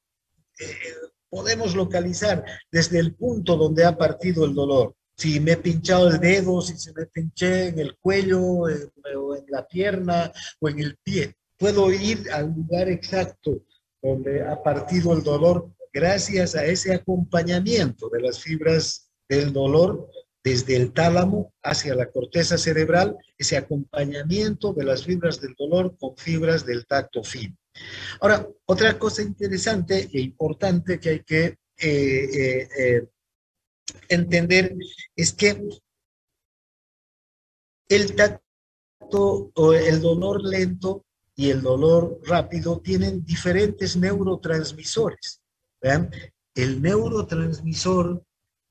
Podemos localizar desde el punto donde ha partido el dolor. Si me he pinchado el dedo, si se me pinché en el cuello, o en la pierna, o en el pie. Puedo ir al lugar exacto donde ha partido el dolor gracias a ese acompañamiento de las fibras del dolor desde el tálamo hacia la corteza cerebral, ese acompañamiento de las fibras del dolor con fibras del tacto fino. Ahora, otra cosa interesante e importante que hay que entender es que el tacto o el dolor lento y el dolor rápido tienen diferentes neurotransmisores. ¿Vean? El neurotransmisor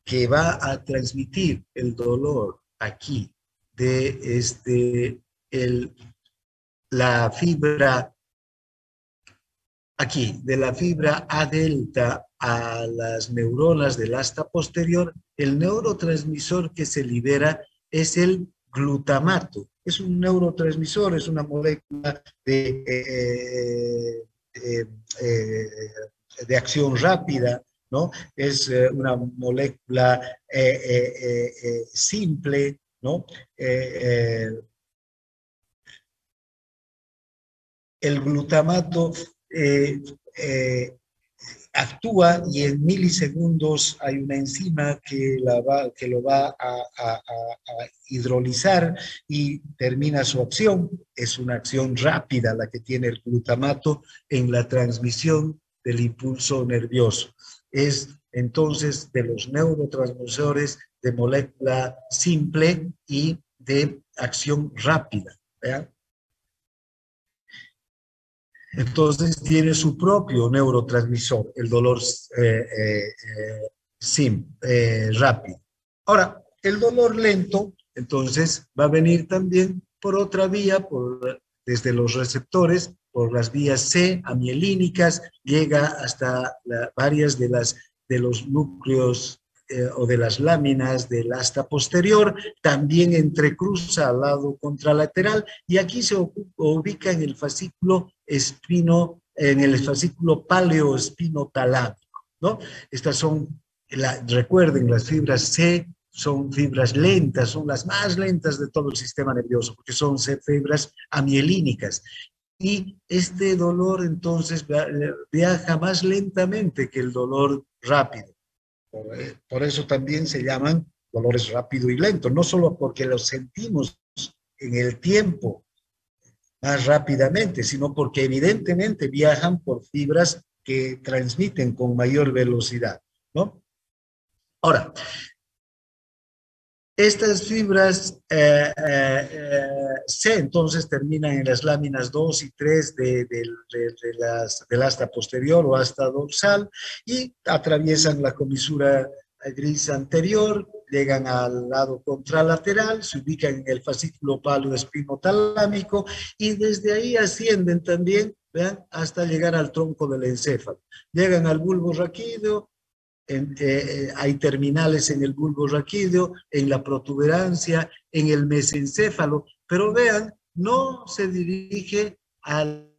que va a transmitir el dolor aquí de la fibra aquí, de la fibra A delta a las neuronas del asta posterior, el neurotransmisor que se libera es el glutamato. Es un neurotransmisor, es una molécula de acción rápida, ¿no? Es una molécula simple, ¿no? El glutamato actúa y en milisegundos hay una enzima que lo va a hidrolizar y termina su acción. Es una acción rápida la que tiene el glutamato en la transmisión del impulso nervioso. Es entonces de los neurotransmisores de molécula simple y de acción rápida. ¿Vean? Entonces tiene su propio neurotransmisor, el dolor rápido. Ahora, el dolor lento, entonces, va a venir también por otra vía, desde los receptores, por las vías C, amielínicas, llega hasta varias de los núcleos o de las láminas del asta posterior, también entrecruza al lado contralateral y aquí se ubica en el fascículo paleoespinotalámico, ¿no? Estas son, recuerden, las fibras C son fibras lentas, son las más lentas de todo el sistema nervioso, porque son fibras amielínicas. Y este dolor entonces viaja más lentamente que el dolor rápido. Por eso también se llaman dolores rápido y lento, no solo porque los sentimos en el tiempo más rápidamente, sino porque evidentemente viajan por fibras que transmiten con mayor velocidad, ¿no? Ahora, estas fibras C entonces terminan en las láminas 2 y 3 del asta posterior o asta dorsal y atraviesan la comisura gris anterior, llegan al lado contralateral, se ubican en el fascículo paleoespinotalámico y desde ahí ascienden también, vean, hasta llegar al tronco del encéfalo. Llegan al bulbo raquídeo. Hay terminales en el bulbo raquídeo, en la protuberancia, en el mesencéfalo, pero vean, no se dirige al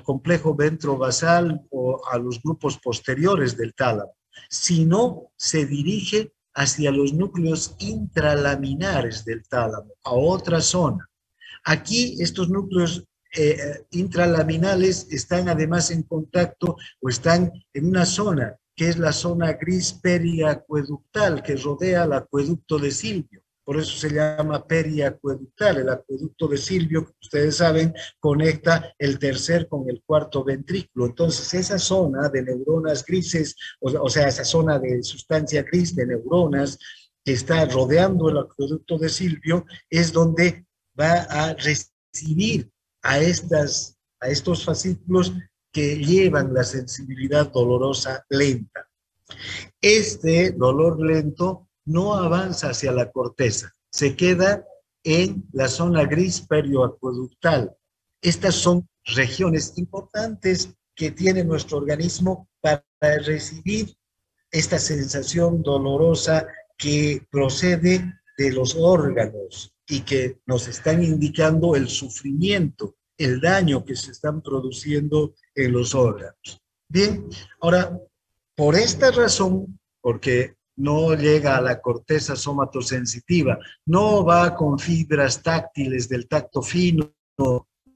complejo ventrovasal o a los grupos posteriores del tálamo, sino se dirige hacia los núcleos intralaminares del tálamo, a otra zona. Aquí estos núcleos intralaminales están además en contacto o están en una zona que es la zona gris periacueductal que rodea el acueducto de Silvio. Por eso se llama periacueductal. El acueducto de Silvio, ustedes saben, conecta el tercer con el cuarto ventrículo. Entonces, esa zona de neuronas grises, o sea, esa zona de sustancia gris de neuronas que está rodeando el acueducto de Silvio, es donde va a recibir a estos fascículos que llevan la sensibilidad dolorosa lenta. Este dolor lento no avanza hacia la corteza, se queda en la zona gris perioacueductal. Estas son regiones importantes que tiene nuestro organismo para recibir esta sensación dolorosa que procede de los órganos y que nos están indicando el sufrimiento, el daño que se están produciendo en los órganos. Bien, ahora, por esta razón, porque no llega a la corteza somatosensitiva, no va con fibras táctiles del tacto fino,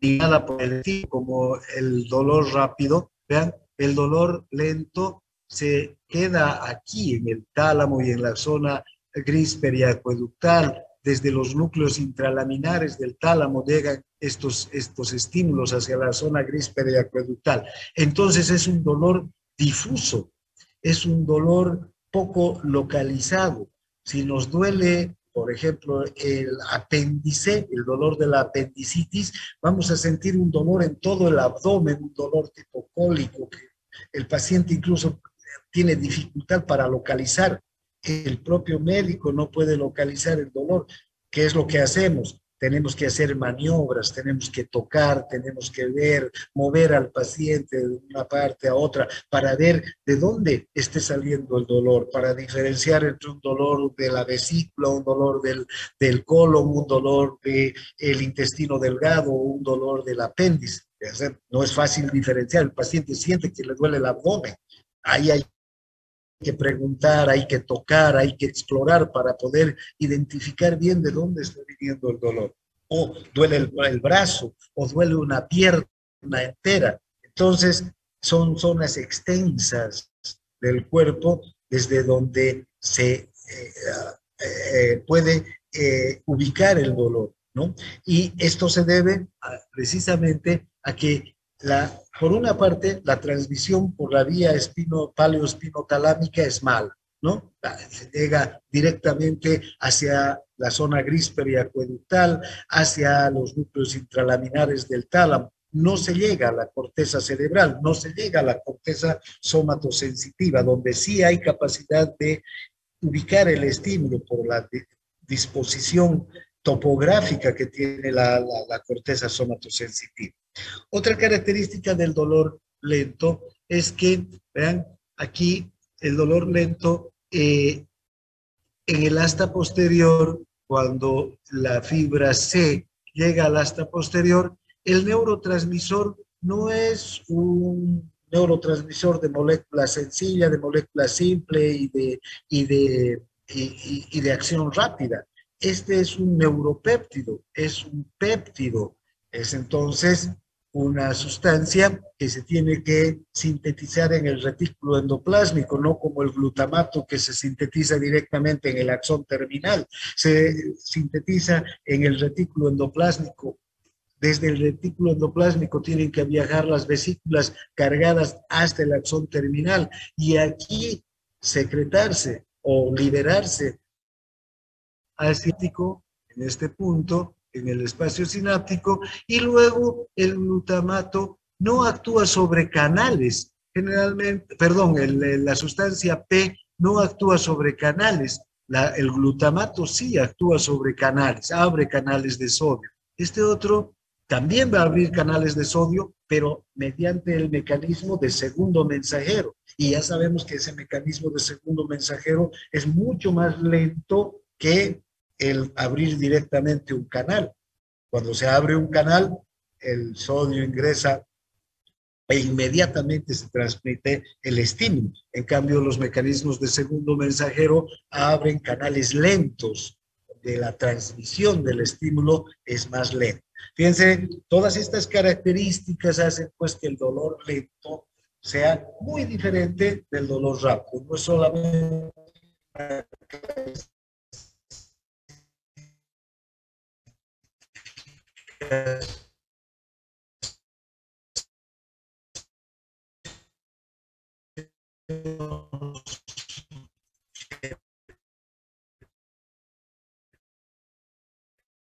ni nada por el estilo, como el dolor rápido, vean, el dolor lento se queda aquí en el tálamo y en la zona gris periacueductal. Desde los núcleos intralaminares del tálamo llegan estos estímulos hacia la zona gris periacueductal. Entonces es un dolor difuso, es un dolor poco localizado. Si nos duele, por ejemplo, el apéndice, el dolor de la apendicitis, vamos a sentir un dolor en todo el abdomen, un dolor tipo cólico, que el paciente incluso tiene dificultad para localizar. El propio médico no puede localizar el dolor. ¿Qué es lo que hacemos? Tenemos que hacer maniobras, tenemos que tocar, tenemos que ver, mover al paciente de una parte a otra para ver de dónde esté saliendo el dolor, para diferenciar entre un dolor de la vesícula, un dolor del colon, un dolor del intestino delgado, un dolor del apéndice. No es fácil diferenciar. El paciente siente que le duele el abdomen. Ahí hay que preguntar, hay que tocar, hay que explorar para poder identificar bien de dónde está viniendo el dolor. O duele el brazo, o duele una pierna entera. Entonces, son zonas extensas del cuerpo desde donde se puede ubicar el dolor, ¿no? Y esto se debe precisamente a que por una parte, la transmisión por la vía paleoespinotalámica es mala, ¿no? Se llega directamente hacia la zona gris periacueductal, hacia los núcleos intralaminares del tálamo. No se llega a la corteza cerebral, no se llega a la corteza somatosensitiva, donde sí hay capacidad de ubicar el estímulo por la disposición topográfica que tiene la corteza somatosensitiva. Otra característica del dolor lento es que, vean, aquí el dolor lento en el asta posterior, cuando la fibra C llega al asta posterior, el neurotransmisor no es un neurotransmisor de molécula sencilla, de molécula simple y de acción rápida. Este es un neuropéptido, es un péptido. Es entonces una sustancia que se tiene que sintetizar en el retículo endoplásmico, no como el glutamato que se sintetiza directamente en el axón terminal. Se sintetiza en el retículo endoplásmico. Desde el retículo endoplásmico tienen que viajar las vesículas cargadas hasta el axón terminal y aquí secretarse o liberarse asiático en este punto, en el espacio sináptico, y luego el glutamato no actúa sobre canales, generalmente, perdón, la sustancia P no actúa sobre canales, el glutamato sí actúa sobre canales, abre canales de sodio. Este otro también va a abrir canales de sodio, pero mediante el mecanismo de segundo mensajero. Y ya sabemos que ese mecanismo de segundo mensajero es mucho más lento que el abrir directamente un canal. Cuando se abre un canal, el sodio ingresa e inmediatamente se transmite el estímulo. En cambio, los mecanismos de segundo mensajero abren canales lentos, donde la transmisión del estímulo es más lenta. Fíjense, todas estas características hacen pues que el dolor lento sea muy diferente del dolor rápido. No es solamente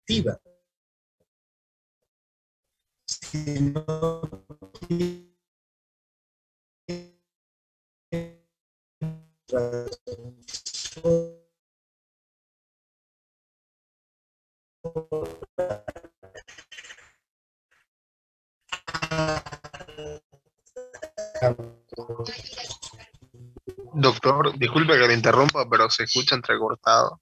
activa, sino Doctor, disculpe que le interrumpa, pero se escucha entrecortado.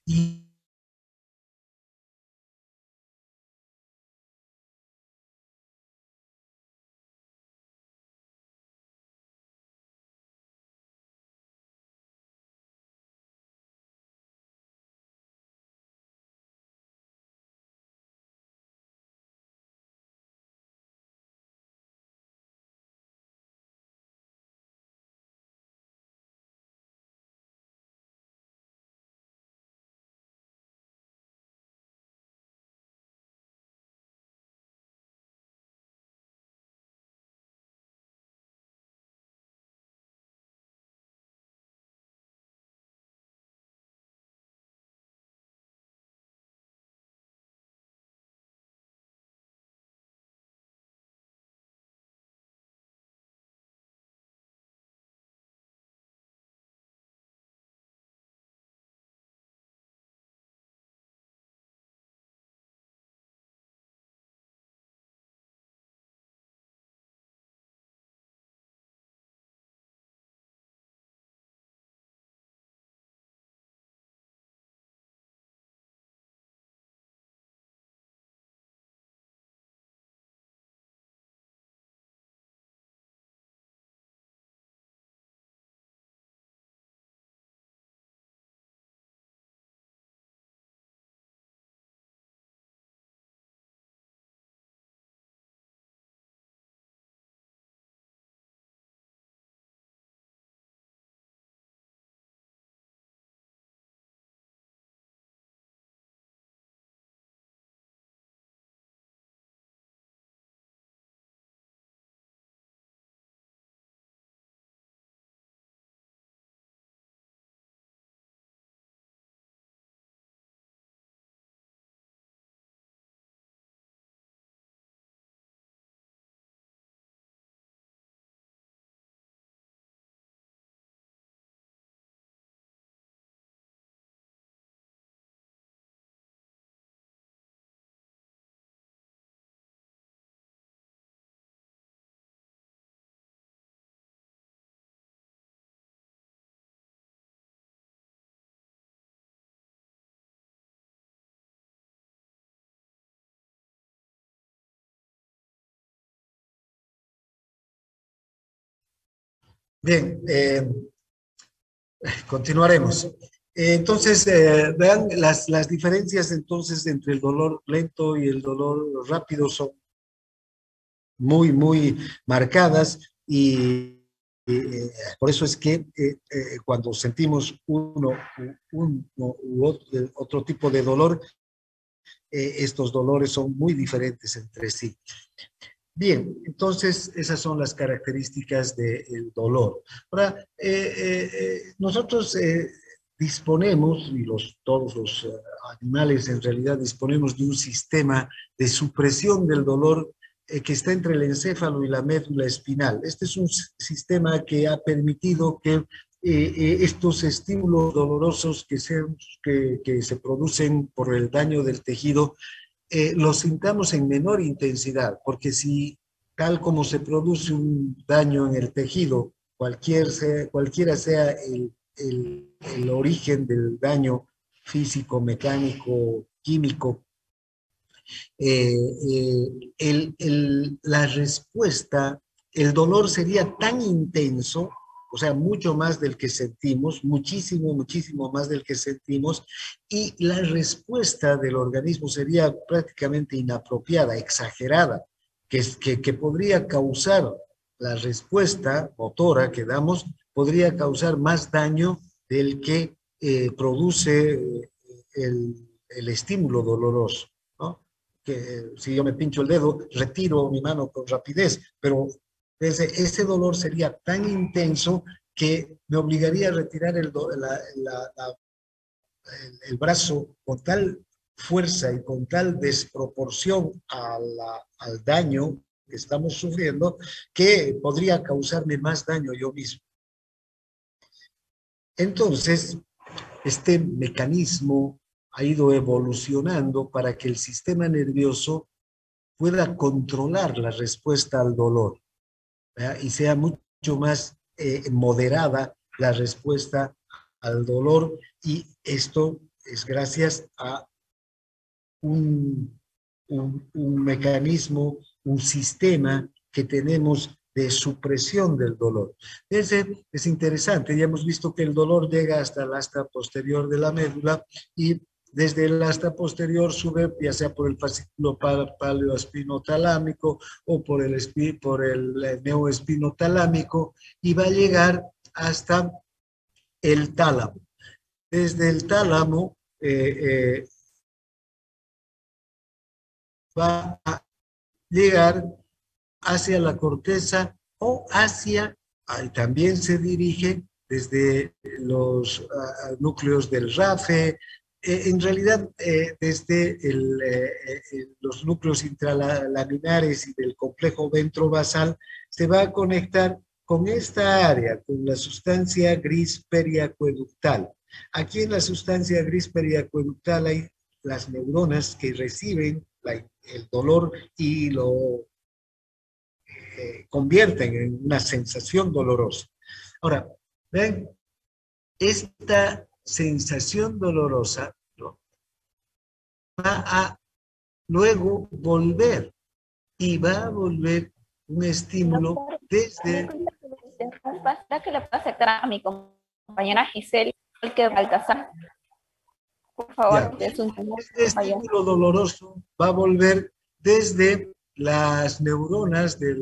y Bien, continuaremos. Entonces, vean las diferencias entonces entre el dolor lento y el dolor rápido son muy, muy marcadas y por eso es que cuando sentimos uno u otro tipo de dolor, estos dolores son muy diferentes entre sí. Bien, entonces esas son las características del dolor. Ahora, nosotros disponemos, y todos los animales en realidad disponemos de un sistema de supresión del dolor que está entre el encéfalo y la médula espinal. Este es un sistema que ha permitido que estos estímulos dolorosos que se producen por el daño del tejido los sintamos en menor intensidad, porque si tal como se produce un daño en el tejido, cualquiera sea el origen del daño físico, mecánico, químico, la respuesta, el dolor sería tan intenso, o sea, mucho más del que sentimos, muchísimo, muchísimo más del que sentimos, y la respuesta del organismo sería prácticamente inapropiada, exagerada, que podría causar, la respuesta motora que damos, podría causar más daño del que produce el estímulo doloroso, ¿no? Que si yo me pincho el dedo, retiro mi mano con rapidez, pero ese dolor sería tan intenso que me obligaría a retirar el brazo con tal fuerza y con tal desproporción al daño que estamos sufriendo, que podría causarme más daño yo mismo. Entonces, este mecanismo ha ido evolucionando para que el sistema nervioso pueda controlar la respuesta al dolor, ¿verdad? Y sea mucho más moderada la respuesta al dolor, y esto es gracias a un mecanismo, un sistema que tenemos de supresión del dolor. Es interesante, ya hemos visto que el dolor llega hasta el asta posterior de la médula y desde el asta posterior sube ya sea por el fascículo paleoespinotalámico o por el neoespinotalámico y va a llegar hasta el tálamo. Desde el tálamo va a llegar hacia la corteza o también se dirige desde los núcleos del RAFE, en realidad desde los núcleos intralaminares y del complejo ventrovasal, se va a conectar con esta área, con la sustancia gris periacueductal. Aquí en la sustancia gris periacueductal hay las neuronas que reciben el dolor y lo convierten en una sensación dolorosa. Ahora, ven, esta sensación dolorosa, ¿no?, va a luego volver y va a volver un estímulo desde... ¿Que le puedo acercar a mi compañera Giselle, que Baltasar? Por favor, Ya. es un Este estímulo doloroso va a volver desde las neuronas de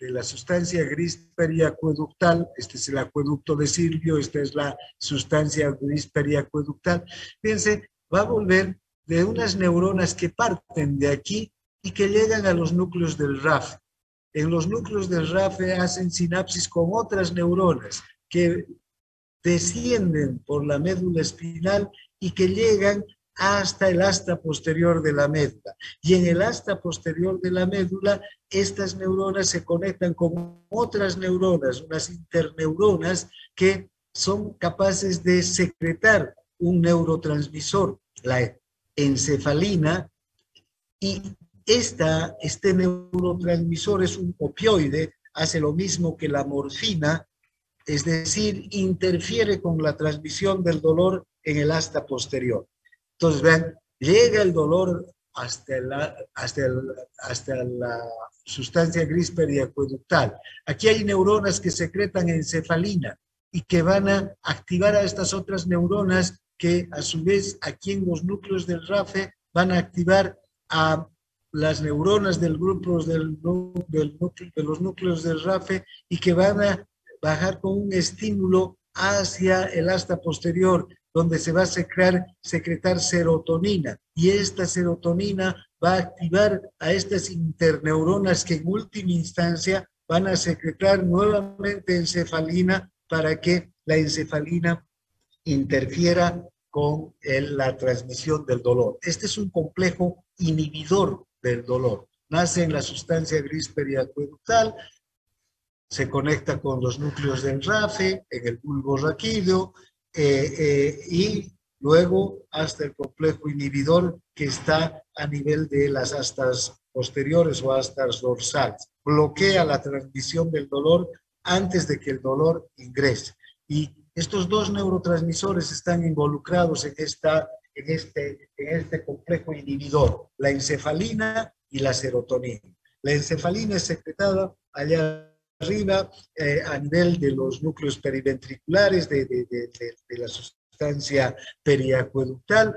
la sustancia gris periacueductal. Este es el acueducto de Silvio, esta es la sustancia gris periacueductal. Fíjense, va a volver de unas neuronas que parten de aquí y que llegan a los núcleos del RAFE. En los núcleos del RAFE hacen sinapsis con otras neuronas que descienden por la médula espinal y que llegan hasta el asta posterior de la médula. Y en el asta posterior de la médula, estas neuronas se conectan con otras neuronas, unas interneuronas que son capaces de secretar un neurotransmisor, la encefalina, y este neurotransmisor es un opioide, hace lo mismo que la morfina, es decir, interfiere con la transmisión del dolor en el asta posterior. Entonces, vean, llega el dolor hasta la sustancia gris periacueductal. Aquí hay neuronas que secretan encefalina y que van a activar a estas otras neuronas que a su vez aquí en los núcleos del RAFE van a activar a las neuronas del grupo de los núcleos del RAFE y que van a bajar con un estímulo hacia el asta posterior, donde se va a secretar serotonina. Y esta serotonina va a activar a estas interneuronas que en última instancia van a secretar nuevamente encefalina para que la encefalina interfiera con la transmisión del dolor. Este es un complejo inhibidor del dolor. Nace en la sustancia gris periacueductal, se conecta con los núcleos del RAFE, en el bulbo raquídeo, y luego hasta el complejo inhibidor que está a nivel de las astas posteriores o astas dorsales. Bloquea la transmisión del dolor antes de que el dolor ingrese. Y estos dos neurotransmisores están involucrados en este complejo inhibidor, la encefalina y la serotonina. La encefalina es secretada allá arriba a nivel de los núcleos periventriculares de la sustancia periacueductal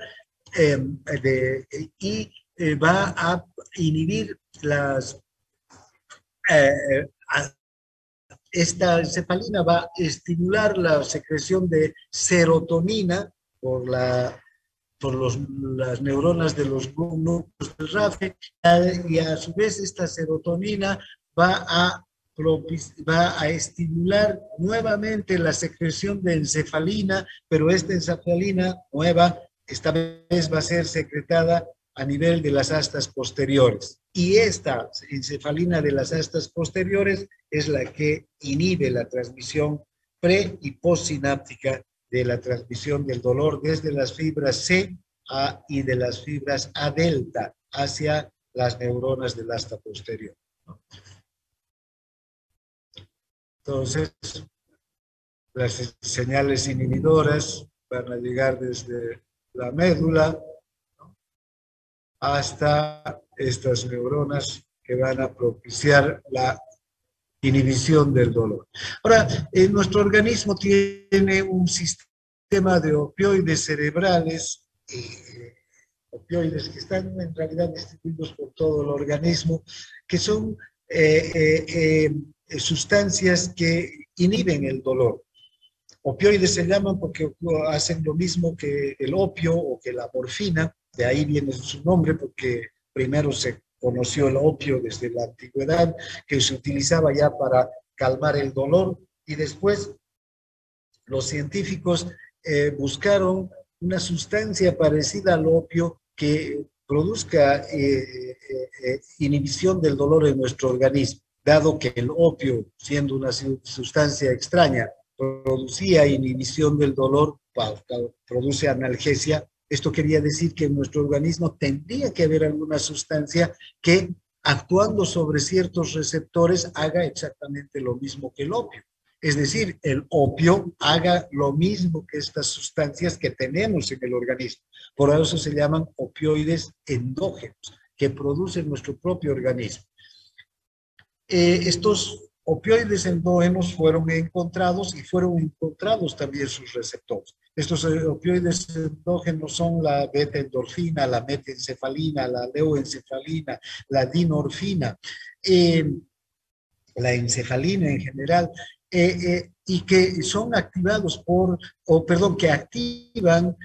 y va a inhibir esta encefalina va a estimular la secreción de serotonina por las neuronas de los núcleos del RAFE y a su vez esta serotonina va a estimular nuevamente la secreción de encefalina, pero esta encefalina nueva esta vez va a ser secretada a nivel de las astas posteriores. Y esta encefalina de las astas posteriores es la que inhibe la transmisión pre- y postsináptica de la transmisión del dolor desde las fibras C y de las fibras A delta hacia las neuronas del asta posterior. Entonces, las señales inhibidoras van a llegar desde la médula hasta estas neuronas que van a propiciar la inhibición del dolor. Ahora, nuestro organismo tiene un sistema de opioides cerebrales, opioides que están en realidad distribuidos por todo el organismo, que son sustancias que inhiben el dolor. Opioides se llaman porque hacen lo mismo que el opio o que la morfina, de ahí viene su nombre porque primero se conoció el opio desde la antigüedad, que se utilizaba ya para calmar el dolor, y después los científicos buscaron una sustancia parecida al opio que produzca inhibición del dolor en nuestro organismo, dado que el opio, siendo una sustancia extraña, producía inhibición del dolor, produce analgesia. Esto quería decir que en nuestro organismo tendría que haber alguna sustancia que, actuando sobre ciertos receptores, haga exactamente lo mismo que el opio. Es decir, el opio haga lo mismo que estas sustancias que tenemos en el organismo. Por eso se llaman opioides endógenos, que producen nuestro propio organismo. Estos opioides endógenos fueron encontrados y fueron encontrados también sus receptores. Estos opioides endógenos son la beta-endorfina, la metencefalina, la leuencefalina, la dinorfina, la encefalina en general, y que son activados que activan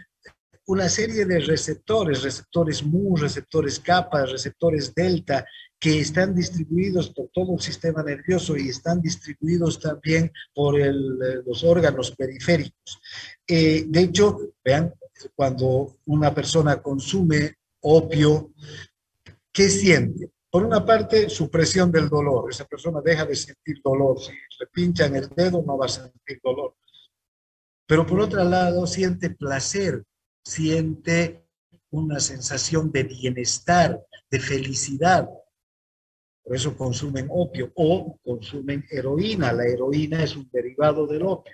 una serie de receptores mu, receptores kappa, receptores delta, que están distribuidos por todo el sistema nervioso y están distribuidos también por los órganos periféricos. De hecho, vean, cuando una persona consume opio, ¿qué siente? Por una parte, supresión del dolor. Esa persona deja de sentir dolor. Si le pinchan el dedo, no va a sentir dolor. Pero por otro lado, siente placer, siente una sensación de bienestar, de felicidad. Por eso consumen opio o consumen heroína. La heroína es un derivado del opio.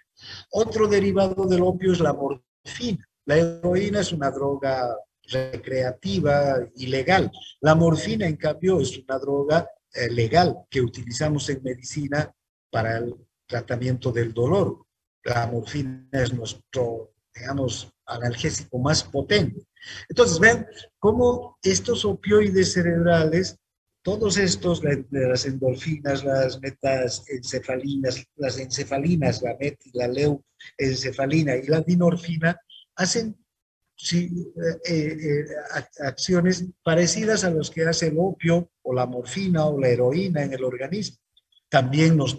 Otro derivado del opio es la morfina. La heroína es una droga recreativa y legal. La morfina, en cambio, es una droga legal que utilizamos en medicina para el tratamiento del dolor. La morfina es nuestro, digamos, analgésico más potente. Entonces, vean cómo estos opioides cerebrales, todos estos, las endorfinas, las metaencefalinas, las encefalinas, la metilalencefalina y la dinorfina, hacen sí, acciones parecidas a las que hace el opio o la morfina o la heroína en el organismo. También nos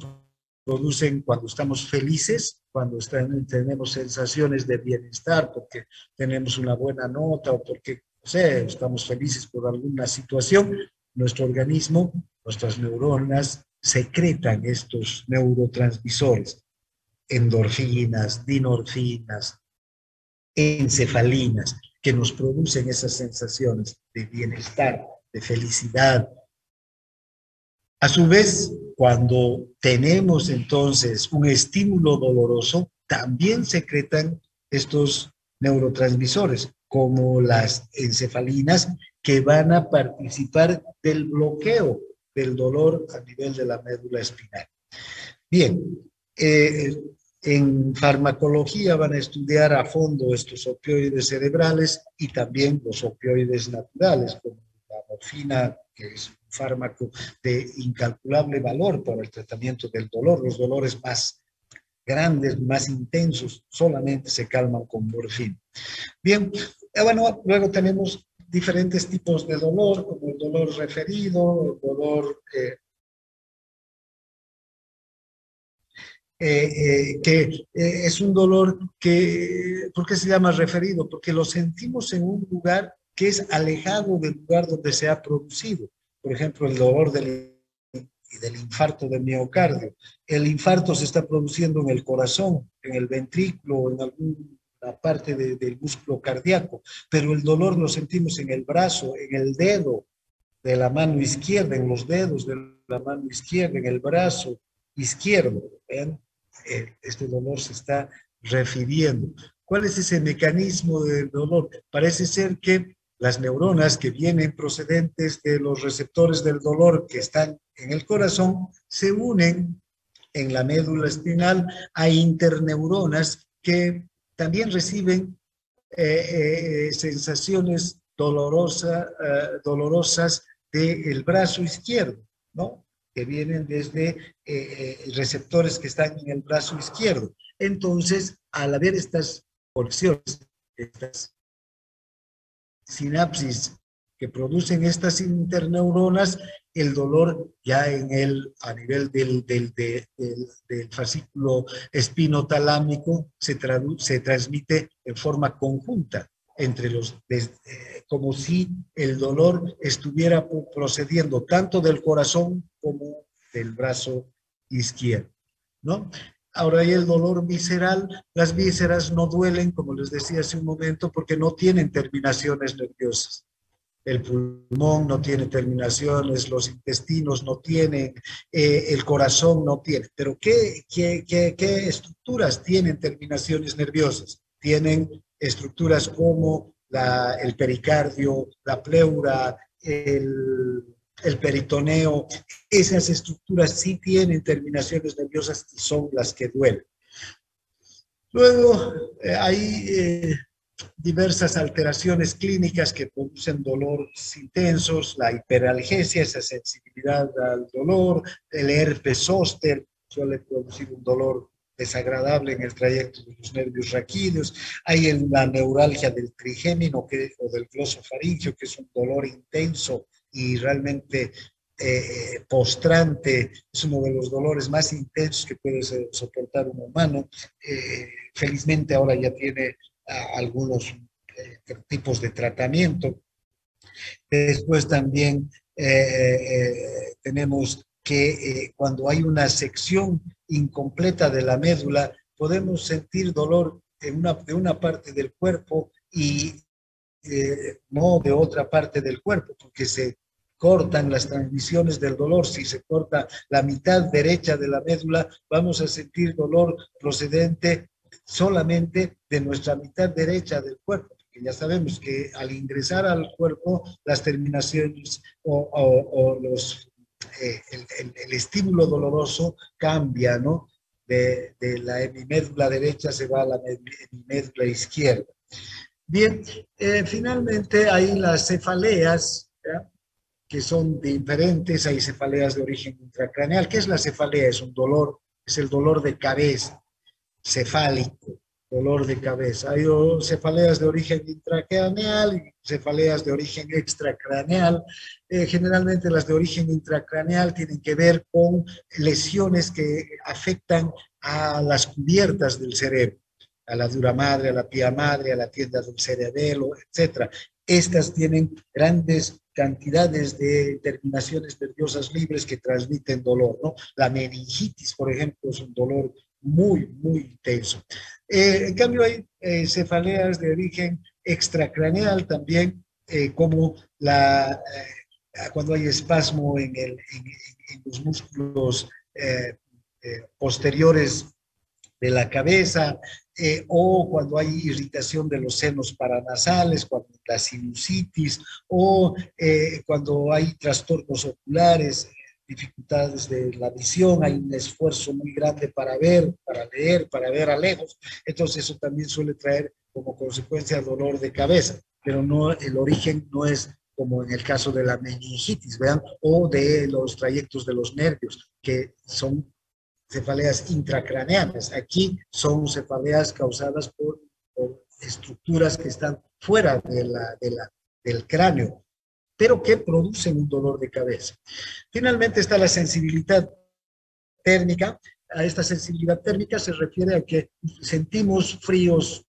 producen cuando estamos felices, cuando tenemos sensaciones de bienestar, porque tenemos una buena nota o porque, no sé, estamos felices por alguna situación, nuestro organismo, nuestras neuronas secretan estos neurotransmisores, endorfinas, dinorfinas, encefalinas, que nos producen esas sensaciones de bienestar, de felicidad. A su vez, cuando tenemos entonces un estímulo doloroso, también secretan estos neurotransmisores, como las encefalinas, que van a participar del bloqueo del dolor a nivel de la médula espinal. Bien, en farmacología van a estudiar a fondo estos opioides cerebrales y también los opioides naturales, como la morfina, que es un fármaco de incalculable valor para el tratamiento del dolor. Los dolores más grandes, más intensos, solamente se calman con morfina. Bien, bueno, luego tenemos diferentes tipos de dolor, como el dolor referido, el dolor que es un dolor que, ¿por qué se llama referido? Porque lo sentimos en un lugar que es alejado del lugar donde se ha producido. Por ejemplo, el dolor del infarto de miocardio. El infarto se está produciendo en el corazón, en el ventrículo, en alguna parte del músculo cardíaco, pero el dolor lo sentimos en el brazo, en el dedo de la mano izquierda, en los dedos de la mano izquierda, en el brazo izquierdo. ¿Ven? Este dolor se está refiriendo. ¿Cuál es ese mecanismo del dolor? Parece ser que las neuronas que vienen procedentes de los receptores del dolor que están en el corazón se unen en la médula espinal a interneuronas que también reciben sensaciones dolorosas del brazo izquierdo, ¿no? Que vienen desde receptores que están en el brazo izquierdo. Entonces, al haber estas conexiones, estas sinapsis que producen estas interneuronas, el dolor ya a nivel del fascículo espinotalámico se transmite en forma conjunta entre como si el dolor estuviera procediendo tanto del corazón como del brazo izquierdo, ¿no? Ahora hay el dolor visceral. Las vísceras no duelen, como les decía hace un momento, porque no tienen terminaciones nerviosas. El pulmón no tiene terminaciones, los intestinos no tienen, el corazón no tiene. Pero ¿qué estructuras tienen terminaciones nerviosas? Tienen estructuras como el pericardio, la pleura, el peritoneo. Esas estructuras sí tienen terminaciones nerviosas y son las que duelen. Luego hay diversas alteraciones clínicas que producen dolores intensos, la hiperalgesia, esa sensibilidad al dolor, el herpes zóster suele producir un dolor desagradable en el trayecto de los nervios raquídeos. Hay la neuralgia del trigémino o del glosofaringeo, que es un dolor intenso y realmente postrante. Es uno de los dolores más intensos que puede soportar un humano. Felizmente ahora ya tiene algunos tipos de tratamiento. Después también tenemos que cuando hay una sección incompleta de la médula, podemos sentir dolor de una parte del cuerpo y no de otra parte del cuerpo, porque se cortan las transmisiones del dolor. Si se corta la mitad derecha de la médula, vamos a sentir dolor procedente solamente de nuestra mitad derecha del cuerpo, que ya sabemos que al ingresar al cuerpo, las terminaciones o el estímulo doloroso cambia, ¿no? De la hemimédula derecha se va a la hemimédula izquierda. Bien, finalmente hay las cefaleas, ¿ya? Que son diferentes, hay cefaleas de origen intracraneal. ¿Qué es la cefalea? Es un dolor, es el dolor de cabeza, cefálico, dolor de cabeza. Hay cefaleas de origen intracraneal y cefaleas de origen extracraneal. Generalmente las de origen intracraneal tienen que ver con lesiones que afectan a las cubiertas del cerebro, a la dura madre, a la pía madre, a la tienda del cerebelo, etc. Estas tienen grandes cantidades de terminaciones nerviosas libres que transmiten dolor, ¿no? La meningitis, por ejemplo, es un dolor muy, muy intenso. En cambio, hay cefaleas de origen extracraneal también, como cuando hay espasmo en los músculos posteriores de la cabeza, o cuando hay irritación de los senos paranasales, cuando la sinusitis, o cuando hay trastornos oculares, dificultades de la visión, hay un esfuerzo muy grande para ver, para leer, para ver a lejos. Entonces eso también suele traer como consecuencia dolor de cabeza, pero no, el origen no es como en el caso de la meningitis, vean, o de los trayectos de los nervios, que son cefaleas intracraneales. Aquí son cefaleas causadas por estructuras que están fuera del cráneo, pero que producen un dolor de cabeza. Finalmente está la sensibilidad térmica. A esta sensibilidad térmica se refiere a que sentimos fríos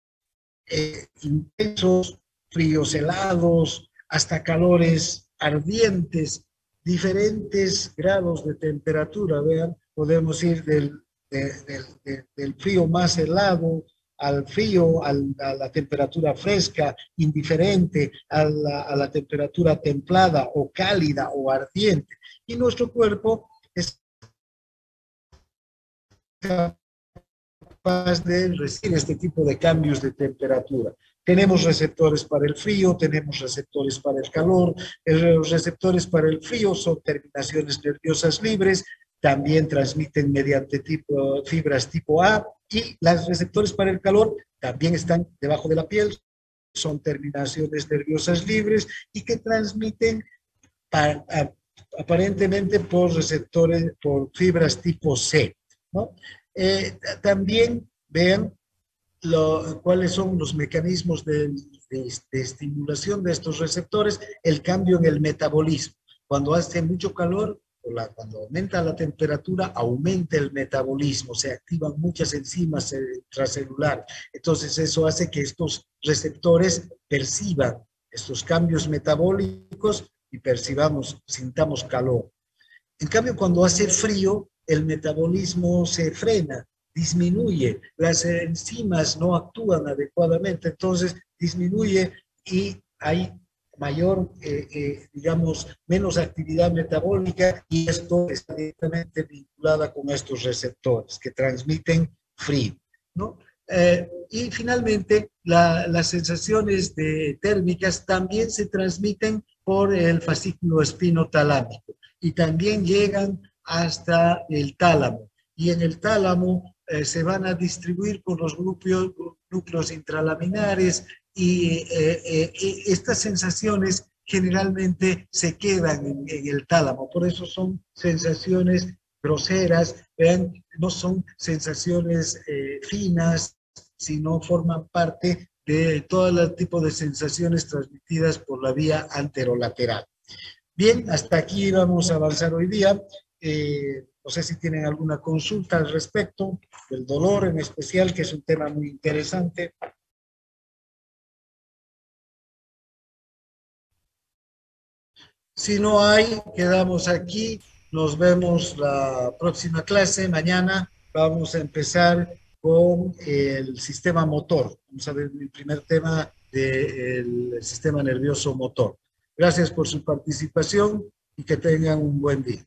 intensos, fríos helados, hasta calores ardientes, diferentes grados de temperatura. Vean, podemos ir del frío más helado al frío, a la temperatura fresca, indiferente, a la temperatura templada o cálida o ardiente. Y nuestro cuerpo es capaz de recibir este tipo de cambios de temperatura. Tenemos receptores para el frío, tenemos receptores para el calor. Los receptores para el frío son terminaciones nerviosas libres, también transmiten mediante fibras tipo A, y los receptores para el calor también están debajo de la piel, son terminaciones nerviosas libres y que transmiten aparentemente por receptores, por fibras tipo C, ¿no? También vean cuáles son los mecanismos de estimulación de estos receptores, el cambio en el metabolismo. Cuando hace mucho calor, cuando aumenta la temperatura, aumenta el metabolismo, se activan muchas enzimas intracelulares. Entonces eso hace que estos receptores perciban estos cambios metabólicos y sintamos calor. En cambio, cuando hace frío, el metabolismo se frena, disminuye, las enzimas no actúan adecuadamente, entonces disminuye y hay mayor, digamos, menos actividad metabólica, y esto está directamente vinculada con estos receptores que transmiten frío, ¿no? Y finalmente, las sensaciones térmicas también se transmiten por el fascículo espinotalámico y también llegan hasta el tálamo. Y en el tálamo se van a distribuir por los núcleos intralaminares, y estas sensaciones generalmente se quedan en el tálamo. Por eso son sensaciones groseras, vean, no son sensaciones finas, sino forman parte de todo el tipo de sensaciones transmitidas por la vía anterolateral. Bien, hasta aquí vamos a avanzar hoy día. No sé si tienen alguna consulta al respecto del dolor en especial, que es un tema muy interesante. Si no hay, quedamos aquí. Nos vemos la próxima clase. Mañana vamos a empezar con el sistema motor. Vamos a ver el primer tema del sistema nervioso motor. Gracias por su participación y que tengan un buen día.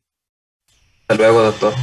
Hasta luego, doctor.